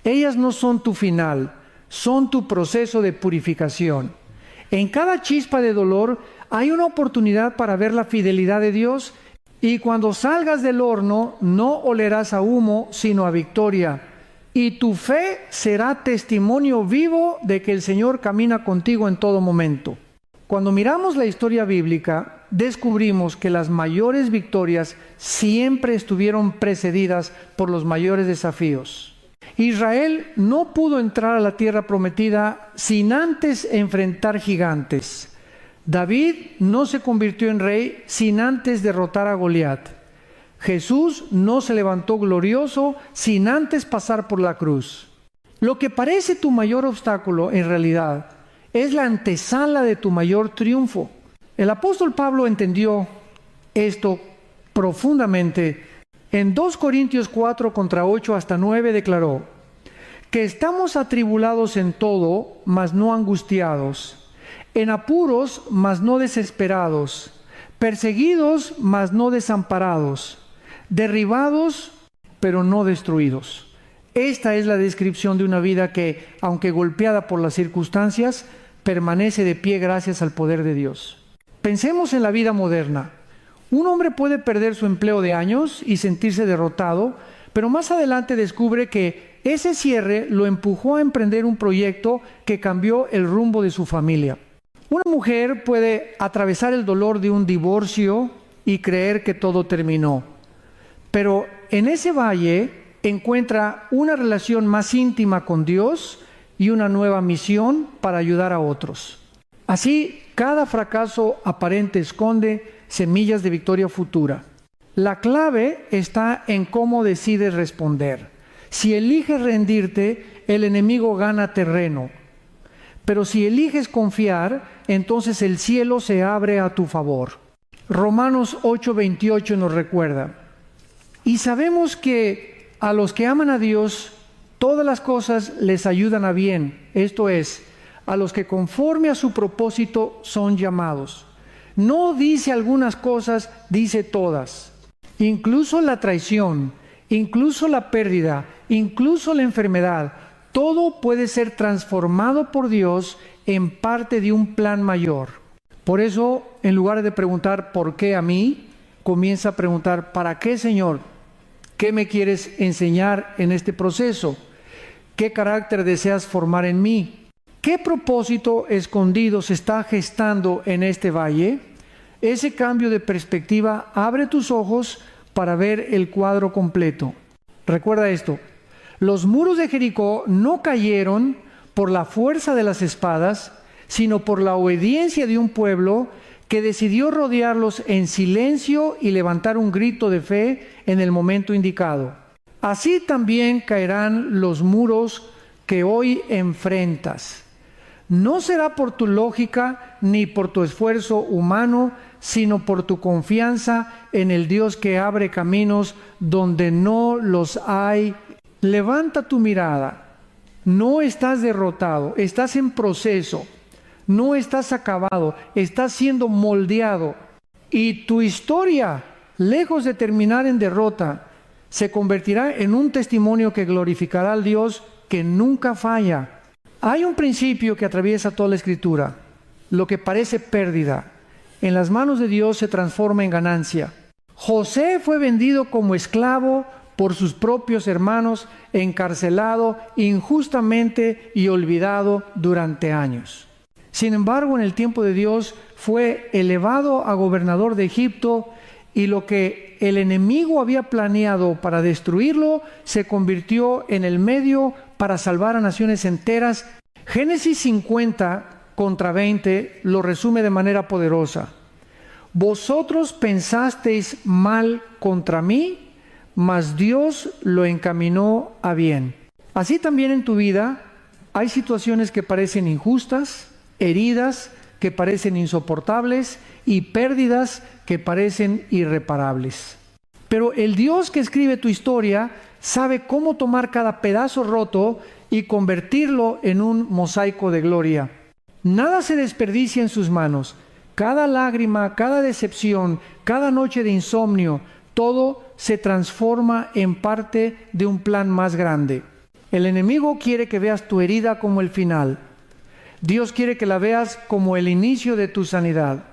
Ellas no son tu final, son tu proceso de purificación. En cada chispa de dolor hay una oportunidad para ver la fidelidad de Dios, y cuando salgas del horno no olerás a humo, sino a victoria. Y tu fe será testimonio vivo de que el Señor camina contigo en todo momento. Cuando miramos la historia bíblica, descubrimos que las mayores victorias siempre estuvieron precedidas por los mayores desafíos. Israel no pudo entrar a la tierra prometida sin antes enfrentar gigantes. David no se convirtió en rey sin antes derrotar a Goliat. Jesús no se levantó glorioso sin antes pasar por la cruz. Lo que parece tu mayor obstáculo, en realidad, es la antesala de tu mayor triunfo. El apóstol Pablo entendió esto profundamente. En 2 Corintios 4, contra 8 hasta 9, declaró: que estamos atribulados en todo, mas no angustiados, en apuros, mas no desesperados, perseguidos, mas no desamparados, derribados, pero no destruidos. Esta es la descripción de una vida que, aunque golpeada por las circunstancias, permanece de pie gracias al poder de Dios. Pensemos en la vida moderna. Un hombre puede perder su empleo de años y sentirse derrotado, pero más adelante descubre que ese cierre lo empujó a emprender un proyecto que cambió el rumbo de su familia. Una mujer puede atravesar el dolor de un divorcio y creer que todo terminó, pero en ese valle encuentra una relación más íntima con Dios y una nueva misión para ayudar a otros. Así, cada fracaso aparente esconde semillas de victoria futura. La clave está en cómo decides responder. Si eliges rendirte, el enemigo gana terreno. Pero si eliges confiar, entonces el cielo se abre a tu favor. Romanos 8:28 nos recuerda: y sabemos que a los que aman a Dios, todas las cosas les ayudan a bien, esto es, a los que conforme a su propósito son llamados. No dice algunas cosas, dice todas. Incluso la traición, incluso la pérdida, incluso la enfermedad, todo puede ser transformado por Dios en parte de un plan mayor. Por eso, en lugar de preguntar ¿por qué a mí?, comienza a preguntar ¿para qué, Señor? ¿Qué me quieres enseñar en este proceso? ¿Qué carácter deseas formar en mí? ¿Qué propósito escondido se está gestando en este valle? Ese cambio de perspectiva abre tus ojos para ver el cuadro completo. Recuerda esto: los muros de Jericó no cayeron por la fuerza de las espadas, sino por la obediencia de un pueblo que decidió rodearlos en silencio y levantar un grito de fe en el momento indicado. Así también caerán los muros que hoy enfrentas. No será por tu lógica ni por tu esfuerzo humano, sino por tu confianza en el Dios que abre caminos donde no los hay. Levanta tu mirada. No estás derrotado, estás en proceso. No estás acabado, estás siendo moldeado. Y tu historia, lejos de terminar en derrota, se convertirá en un testimonio que glorificará al Dios que nunca falla. Hay un principio que atraviesa toda la Escritura. Lo que parece pérdida, en las manos de Dios se transforma en ganancia. José fue vendido como esclavo por sus propios hermanos, encarcelado injustamente y olvidado durante años. Sin embargo, en el tiempo de Dios fue elevado a gobernador de Egipto, y lo que el enemigo había planeado para destruirlo se convirtió en el medio para salvar a naciones enteras. Génesis 50:20 lo resume de manera poderosa. Vosotros pensasteis mal contra mí, mas Dios lo encaminó a bien. Así también en tu vida hay situaciones que parecen injustas, heridas que parecen insoportables y pérdidas que parecen irreparables. Pero el Dios que escribe tu historia sabe cómo tomar cada pedazo roto y convertirlo en un mosaico de gloria. Nada se desperdicia en sus manos. Cada lágrima, cada decepción, cada noche de insomnio, todo se transforma en parte de un plan más grande. El enemigo quiere que veas tu herida como el final. Dios quiere que la veas como el inicio de tu sanidad.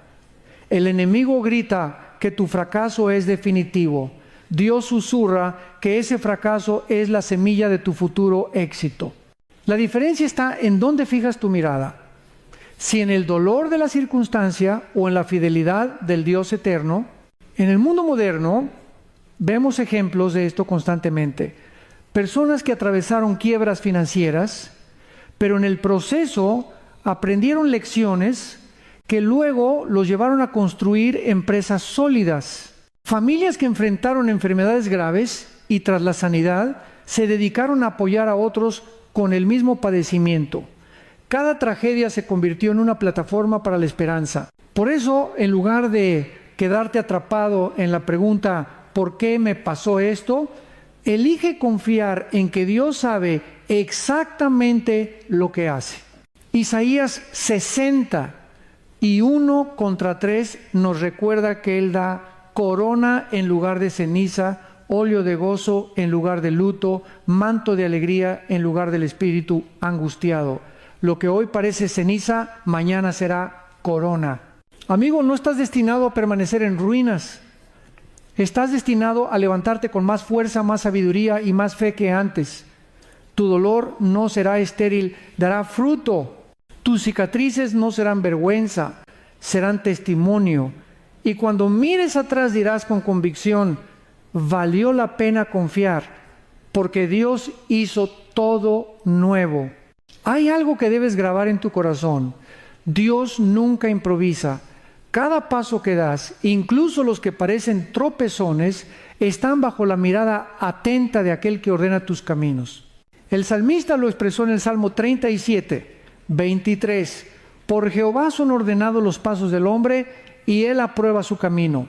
El enemigo grita que tu fracaso es definitivo. Dios susurra que ese fracaso es la semilla de tu futuro éxito. La diferencia está en dónde fijas tu mirada. Si en el dolor de la circunstancia o en la fidelidad del Dios eterno. En el mundo moderno vemos ejemplos de esto constantemente. Personas que atravesaron quiebras financieras, pero en el proceso aprendieron lecciones que luego los llevaron a construir empresas sólidas. Familias que enfrentaron enfermedades graves y tras la sanidad se dedicaron a apoyar a otros con el mismo padecimiento. Cada tragedia se convirtió en una plataforma para la esperanza. Por eso, en lugar de quedarte atrapado en la pregunta ¿por qué me pasó esto?, elige confiar en que Dios sabe exactamente lo que hace. Isaías 60:1-3 nos recuerda que Él da corona en lugar de ceniza, óleo de gozo en lugar de luto, manto de alegría en lugar del espíritu angustiado. Lo que hoy parece ceniza, mañana será corona. Amigo, no estás destinado a permanecer en ruinas. Estás destinado a levantarte con más fuerza, más sabiduría y más fe que antes. Tu dolor no será estéril, dará fruto. Tus cicatrices no serán vergüenza, serán testimonio. Y cuando mires atrás dirás con convicción, valió la pena confiar, porque Dios hizo todo nuevo. Hay algo que debes grabar en tu corazón. Dios nunca improvisa. Cada paso que das, incluso los que parecen tropezones, están bajo la mirada atenta de aquel que ordena tus caminos. El salmista lo expresó en el Salmo 37, 23. Por Jehová son ordenados los pasos del hombre, y él aprueba su camino.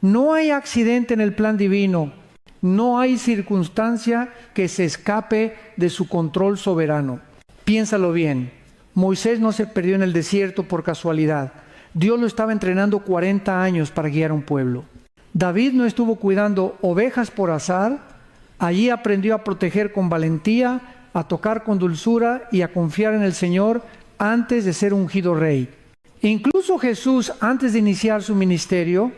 No hay accidente en el plan divino, no hay circunstancia que se escape de su control soberano. Piénsalo bien, Moisés no se perdió en el desierto por casualidad. Dios lo estaba entrenando 40 años para guiar a un pueblo. David no estuvo cuidando ovejas por azar, allí aprendió a proteger con valentía, a tocar con dulzura y a confiar en el Señor antes de ser ungido rey. Incluso Jesús, antes de iniciar su ministerio,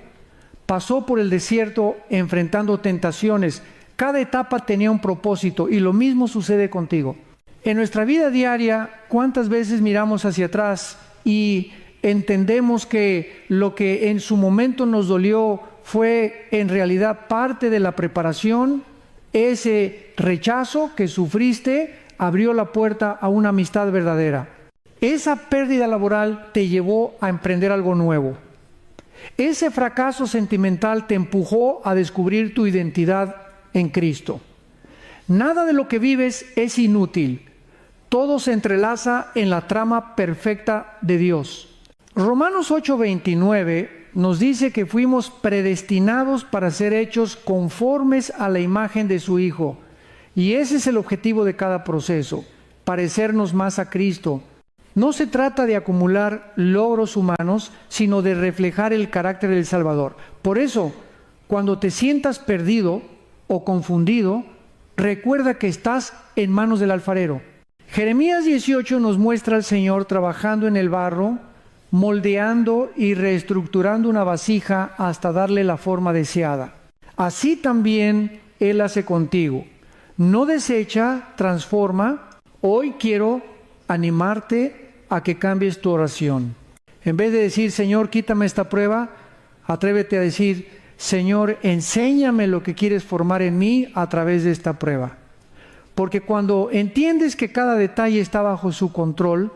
pasó por el desierto enfrentando tentaciones. Cada etapa tenía un propósito y lo mismo sucede contigo. En nuestra vida diaria, ¿cuántas veces miramos hacia atrás y entendemos que lo que en su momento nos dolió fue en realidad parte de la preparación? Ese rechazo que sufriste abrió la puerta a una amistad verdadera. Esa pérdida laboral te llevó a emprender algo nuevo. Ese fracaso sentimental te empujó a descubrir tu identidad en Cristo. Nada de lo que vives es inútil. Todo se entrelaza en la trama perfecta de Dios. Romanos 8:29 nos dice que fuimos predestinados para ser hechos conformes a la imagen de su Hijo. Y ese es el objetivo de cada proceso, parecernos más a Cristo. No se trata de acumular logros humanos, sino de reflejar el carácter del Salvador. Por eso, cuando te sientas perdido o confundido, recuerda que estás en manos del alfarero. Jeremías 18 nos muestra al Señor trabajando en el barro, moldeando y reestructurando una vasija hasta darle la forma deseada. Así también Él hace contigo. No desecha, transforma. Hoy quiero animarte a que cambies tu oración. En vez de decir, Señor, quítame esta prueba, atrévete a decir, Señor, enséñame lo que quieres formar en mí a través de esta prueba. Porque cuando entiendes que cada detalle está bajo su control,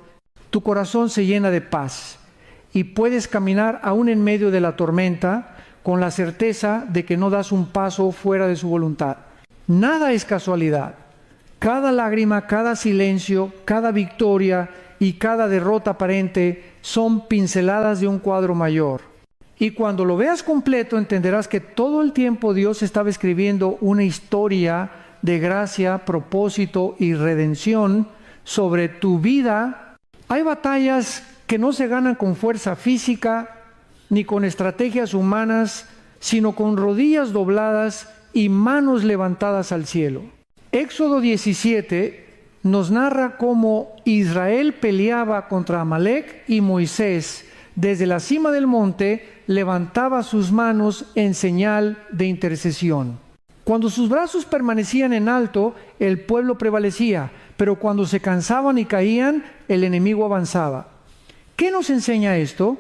tu corazón se llena de paz y puedes caminar aún en medio de la tormenta con la certeza de que no das un paso fuera de su voluntad. Nada es casualidad. Cada lágrima, cada silencio, cada victoria y cada derrota aparente son pinceladas de un cuadro mayor. Y cuando lo veas completo entenderás que todo el tiempo Dios estaba escribiendo una historia de gracia, propósito y redención sobre tu vida. Hay batallas que no se ganan con fuerza física ni con estrategias humanas, sino con rodillas dobladas y manos levantadas al cielo. Éxodo 17 nos narra cómo Israel peleaba contra Amalec y Moisés desde la cima del monte levantaba sus manos en señal de intercesión. Cuando sus brazos permanecían en alto, el pueblo prevalecía, pero cuando se cansaban y caían, el enemigo avanzaba. ¿Qué nos enseña esto?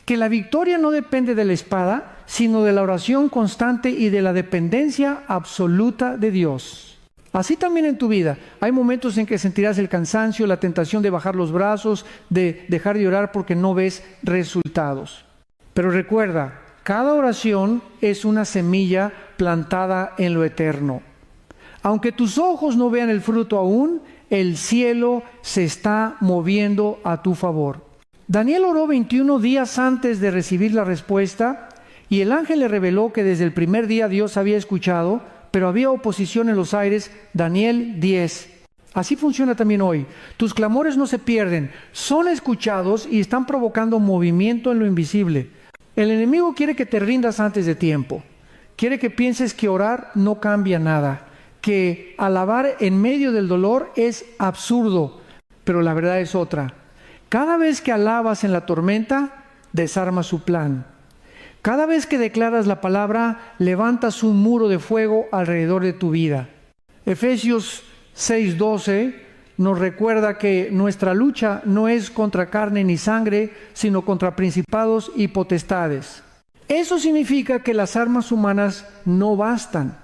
Que la victoria no depende de la espada, sino de la oración constante y de la dependencia absoluta de Dios. Así también en tu vida, hay momentos en que sentirás el cansancio, la tentación de bajar los brazos, de dejar de orar porque no ves resultados. Pero recuerda, cada oración es una semilla plantada en lo eterno. Aunque tus ojos no vean el fruto aún, el cielo se está moviendo a tu favor. Daniel oró 21 días antes de recibir la respuesta y el ángel le reveló que desde el primer día Dios había escuchado, pero había oposición en los aires. Daniel 10. Así funciona también hoy. Tus clamores no se pierden, son escuchados y están provocando movimiento en lo invisible. El enemigo quiere que te rindas antes de tiempo. Quiere que pienses que orar no cambia nada, que alabar en medio del dolor es absurdo, pero la verdad es otra. Cada vez que alabas en la tormenta, desarmas su plan. Cada vez que declaras la palabra, levantas un muro de fuego alrededor de tu vida. Efesios 6:12 nos recuerda que nuestra lucha no es contra carne ni sangre, sino contra principados y potestades. Eso significa que las armas humanas no bastan.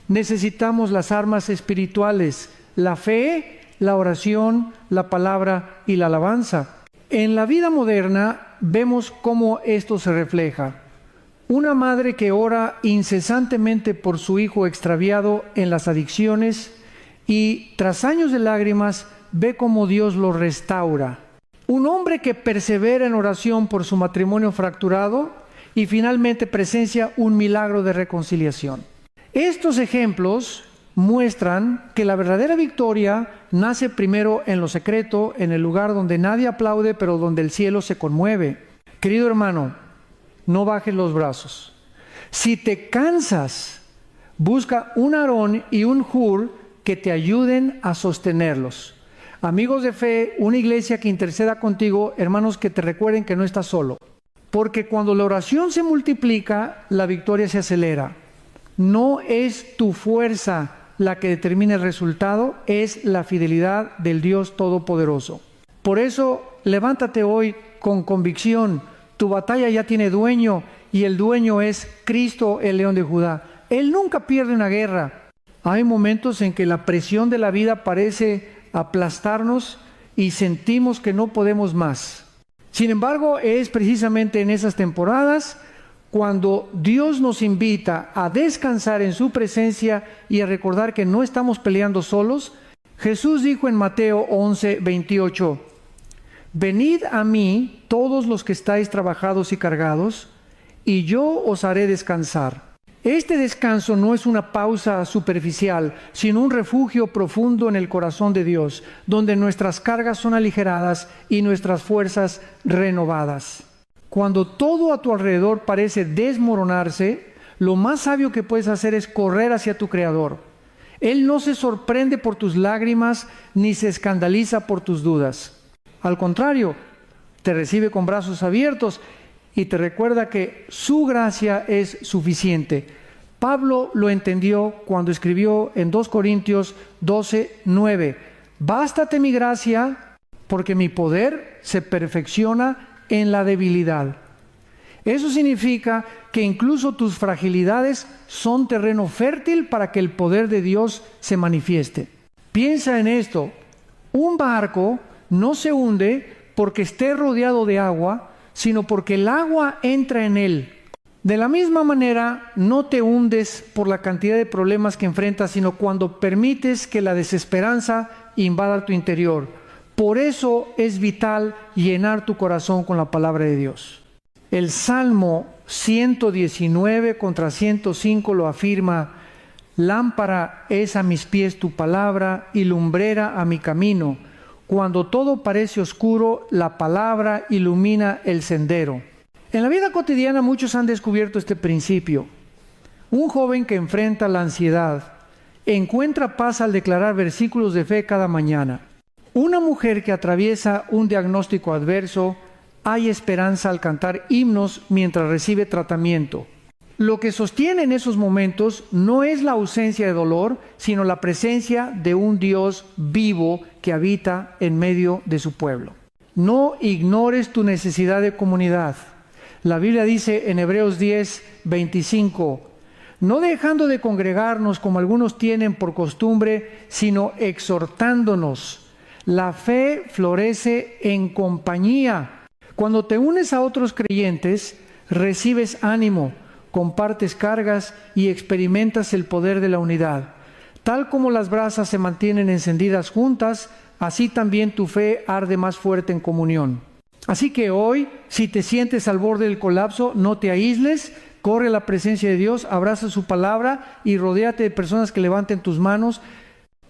Necesitamos las armas espirituales, la fe, la oración, la palabra y la alabanza. En la vida moderna, vemos cómo esto se refleja. Una madre que ora incesantemente por su hijo extraviado en las adicciones y tras años de lágrimas ve cómo Dios lo restaura. Un hombre que persevera en oración por su matrimonio fracturado y finalmente presencia un milagro de reconciliación. Estos ejemplos muestran que la verdadera victoria nace primero en lo secreto, en el lugar donde nadie aplaude, pero donde el cielo se conmueve. Querido hermano, no bajes los brazos. Si te cansas, busca un Aarón y un Hur que te ayuden a sostenerlos. Amigos de fe, una iglesia que interceda contigo, hermanos que te recuerden que no estás solo. Porque cuando la oración se multiplica, la victoria se acelera. No es tu fuerza la que determina el resultado, es la fidelidad del Dios Todopoderoso. Por eso, levántate hoy con convicción. Tu batalla ya tiene dueño y el dueño es Cristo, el León de Judá. Él nunca pierde una guerra. Hay momentos en que la presión de la vida parece aplastarnos y sentimos que no podemos más. Sin embargo, es precisamente en esas temporadas cuando Dios nos invita a descansar en su presencia y a recordar que no estamos peleando solos. Jesús dijo en Mateo 11:28, venid a mí todos los que estáis trabajados y cargados, y yo os haré descansar. Este descanso no es una pausa superficial, sino un refugio profundo en el corazón de Dios, donde nuestras cargas son aligeradas y nuestras fuerzas renovadas. Cuando todo a tu alrededor parece desmoronarse, lo más sabio que puedes hacer es correr hacia tu Creador. Él no se sorprende por tus lágrimas, ni se escandaliza por tus dudas. Al contrario, te recibe con brazos abiertos y te recuerda que su gracia es suficiente. Pablo lo entendió cuando escribió en 2 Corintios 12:9. Bástate mi gracia, porque mi poder se perfecciona en la debilidad. Eso significa que incluso tus fragilidades son terreno fértil para que el poder de Dios se manifieste. Piensa en esto. Un barco no se hunde porque esté rodeado de agua, sino porque el agua entra en él. De la misma manera, no te hundes por la cantidad de problemas que enfrentas, sino cuando permites que la desesperanza invada tu interior. Por eso es vital llenar tu corazón con la palabra de Dios. El Salmo 119 contra 105 lo afirma: lámpara es a mis pies tu palabra y lumbrera a mi camino. Cuando todo parece oscuro, la palabra ilumina el sendero. En la vida cotidiana muchos han descubierto este principio. Un joven que enfrenta la ansiedad encuentra paz al declarar versículos de fe cada mañana. Una mujer que atraviesa un diagnóstico adverso, hay esperanza al cantar himnos mientras recibe tratamiento. Lo que sostiene en esos momentos no es la ausencia de dolor, sino la presencia de un Dios vivo que habita en medio de su pueblo. No ignores tu necesidad de comunidad. La Biblia dice en Hebreos 10:25, no dejando de congregarnos como algunos tienen por costumbre, sino exhortándonos. La fe florece en compañía. Cuando te unes a otros creyentes, recibes ánimo, compartes cargas y experimentas el poder de la unidad. Tal como las brasas se mantienen encendidas juntas, así también tu fe arde más fuerte en comunión. Así que hoy, si te sientes al borde del colapso, no te aísles, corre a la presencia de Dios, abraza su palabra y rodéate de personas que levanten tus manos.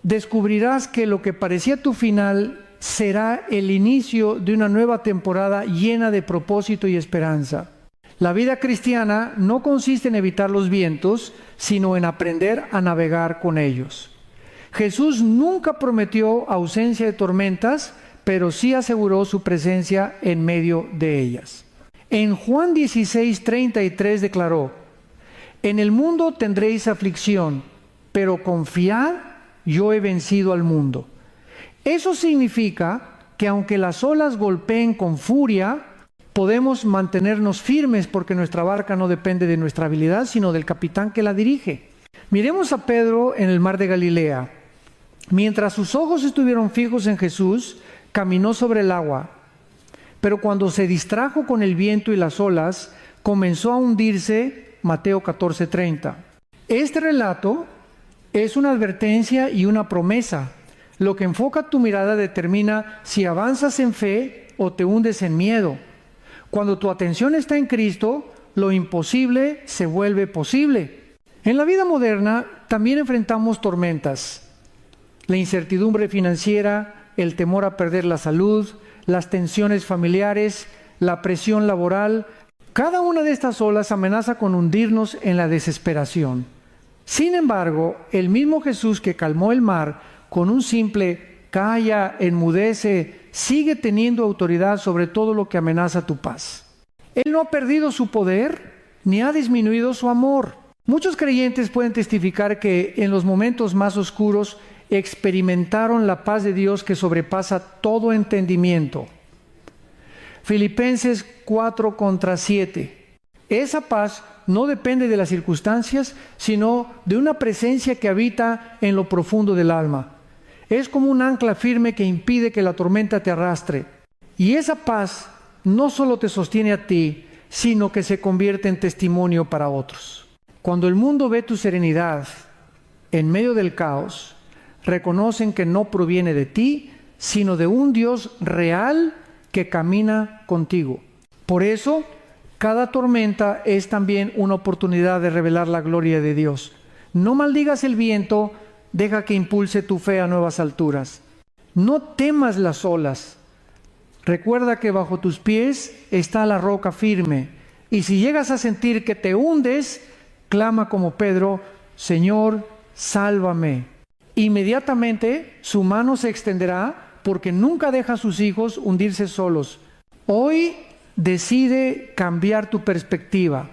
Descubrirás que lo que parecía tu final será el inicio de una nueva temporada llena de propósito y esperanza. La vida cristiana no consiste en evitar los vientos, sino en aprender a navegar con ellos. Jesús nunca prometió ausencia de tormentas, pero sí aseguró su presencia en medio de ellas. En Juan 16:33 declaró: en el mundo tendréis aflicción, pero confiad, yo he vencido al mundo. Eso significa que aunque las olas golpeen con furia, podemos mantenernos firmes porque nuestra barca no depende de nuestra habilidad, sino del capitán que la dirige. Miremos a Pedro en el mar de Galilea. Mientras sus ojos estuvieron fijos en Jesús, caminó sobre el agua. pero cuando se distrajo con el viento y las olas, comenzó a hundirse. Mateo 14:30. Este relato es una advertencia y una promesa. Lo que enfoca tu mirada determina si avanzas en fe o te hundes en miedo. Cuando tu atención está en Cristo, lo imposible se vuelve posible. En la vida moderna también enfrentamos tormentas. La incertidumbre financiera, el temor a perder la salud, las tensiones familiares, la presión laboral. Cada una de estas olas amenaza con hundirnos en la desesperación. Sin embargo, el mismo Jesús que calmó el mar con un simple calla, enmudece, sigue teniendo autoridad sobre todo lo que amenaza tu paz. Él no ha perdido su poder ni ha disminuido su amor. Muchos creyentes pueden testificar que en los momentos más oscuros experimentaron la paz de Dios que sobrepasa todo entendimiento. Filipenses 4:7. Esa paz no depende de las circunstancias, sino de una presencia que habita en lo profundo del alma. Es como un ancla firme que impide que la tormenta te arrastre. Y esa paz no solo te sostiene a ti, sino que se convierte en testimonio para otros. Cuando el mundo ve tu serenidad en medio del caos, reconocen que no proviene de ti, sino de un Dios real que camina contigo. Por eso, cada tormenta es también una oportunidad de revelar la gloria de Dios. No maldigas el viento, deja que impulse tu fe a nuevas alturas. No temas las olas. Recuerda que bajo tus pies está la roca firme. Y si llegas a sentir que te hundes, clama como Pedro, Señor, sálvame. Inmediatamente su mano se extenderá porque nunca deja a sus hijos hundirse solos. Hoy decide cambiar tu perspectiva.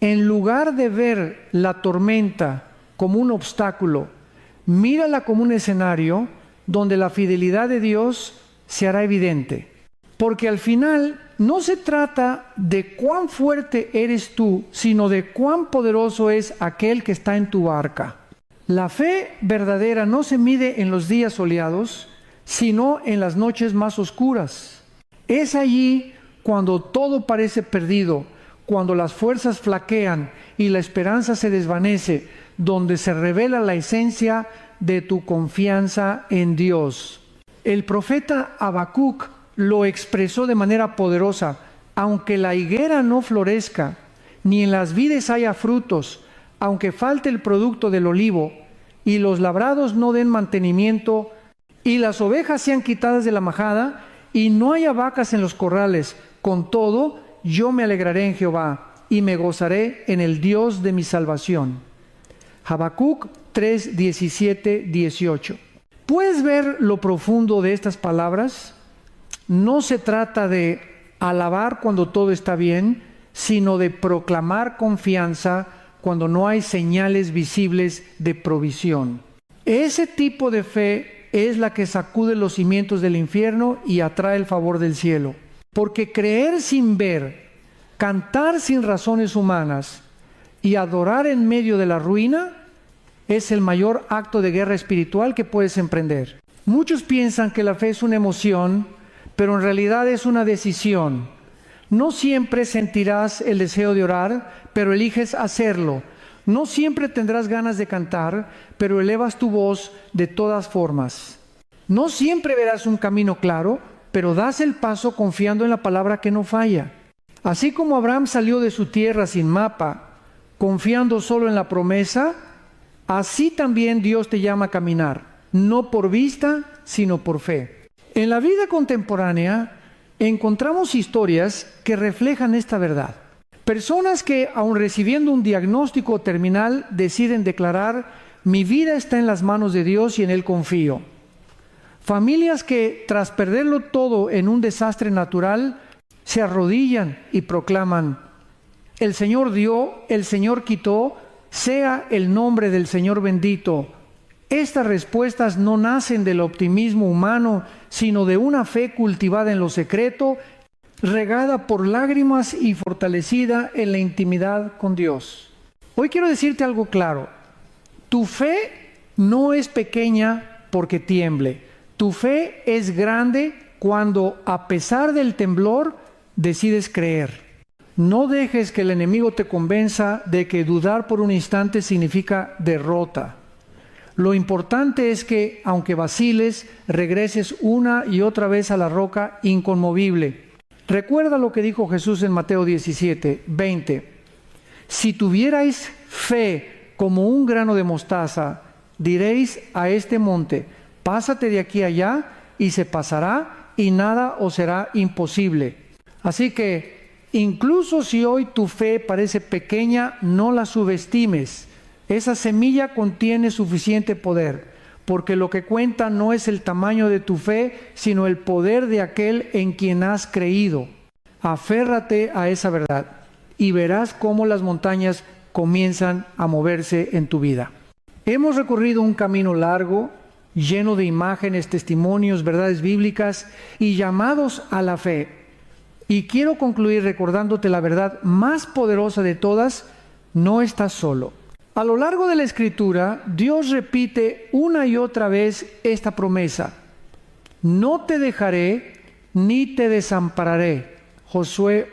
En lugar de ver la tormenta como un obstáculo, mírala como un escenario donde la fidelidad de Dios se hará evidente. Porque al final no se trata de cuán fuerte eres tú, sino de cuán poderoso es aquel que está en tu barca. La fe verdadera no se mide en los días soleados, sino en las noches más oscuras. Es allí cuando todo parece perdido, cuando las fuerzas flaquean y la esperanza se desvanece, donde se revela la esencia de tu confianza en Dios. El profeta Habacuc lo expresó de manera poderosa. Aunque la higuera no florezca, ni en las vides haya frutos, aunque falte el producto del olivo, y los labrados no den mantenimiento, y las ovejas sean quitadas de la majada, y no haya vacas en los corrales, con todo, yo me alegraré en Jehová, y me gozaré en el Dios de mi salvación. Habacuc 3, 17, 18. ¿Puedes ver lo profundo de estas palabras? No se trata de alabar cuando todo está bien, sino de proclamar confianza cuando no hay señales visibles de provisión. Ese tipo de fe es la que sacude los cimientos del infierno y atrae el favor del cielo. Porque creer sin ver, cantar sin razones humanas y adorar en medio de la ruina es el mayor acto de guerra espiritual que puedes emprender. Muchos piensan que la fe es una emoción, pero en realidad es una decisión. No siempre sentirás el deseo de orar, pero eliges hacerlo. No siempre tendrás ganas de cantar, pero elevas tu voz de todas formas. No siempre verás un camino claro, pero das el paso confiando en la palabra que no falla. Así como Abraham salió de su tierra sin mapa, confiando solo en la promesa, así también Dios te llama a caminar, no por vista, sino por fe. En la vida contemporánea encontramos historias que reflejan esta verdad. Personas que, aun recibiendo un diagnóstico terminal, deciden declarar: mi vida está en las manos de Dios y en Él confío. Familias que, tras perderlo todo en un desastre natural, se arrodillan y proclaman: el Señor dio, el Señor quitó, sea el nombre del Señor bendito. Estas respuestas no nacen del optimismo humano, sino de una fe cultivada en lo secreto, regada por lágrimas y fortalecida en la intimidad con Dios. Hoy quiero decirte algo claro. Tu fe no es pequeña porque tiemble. Tu fe es grande cuando, a pesar del temblor, decides creer. No dejes que el enemigo te convenza de que dudar por un instante significa derrota. Lo importante es que, aunque vaciles, regreses una y otra vez a la roca inconmovible. Recuerda lo que dijo Jesús en Mateo 17:20. Si tuvierais fe como un grano de mostaza, diréis a este monte, pásate de aquí a allá, y se pasará, y nada os será imposible. Así que, incluso si hoy tu fe parece pequeña, no la subestimes. Esa semilla contiene suficiente poder, porque lo que cuenta no es el tamaño de tu fe, sino el poder de aquel en quien has creído. Aférrate a esa verdad y verás cómo las montañas comienzan a moverse en tu vida. Hemos recorrido un camino largo, lleno de imágenes, testimonios, verdades bíblicas y llamados a la fe. Y quiero concluir recordándote la verdad más poderosa de todas: no estás solo. A lo largo de la Escritura, Dios repite una y otra vez esta promesa: no te dejaré ni te desampararé. Josué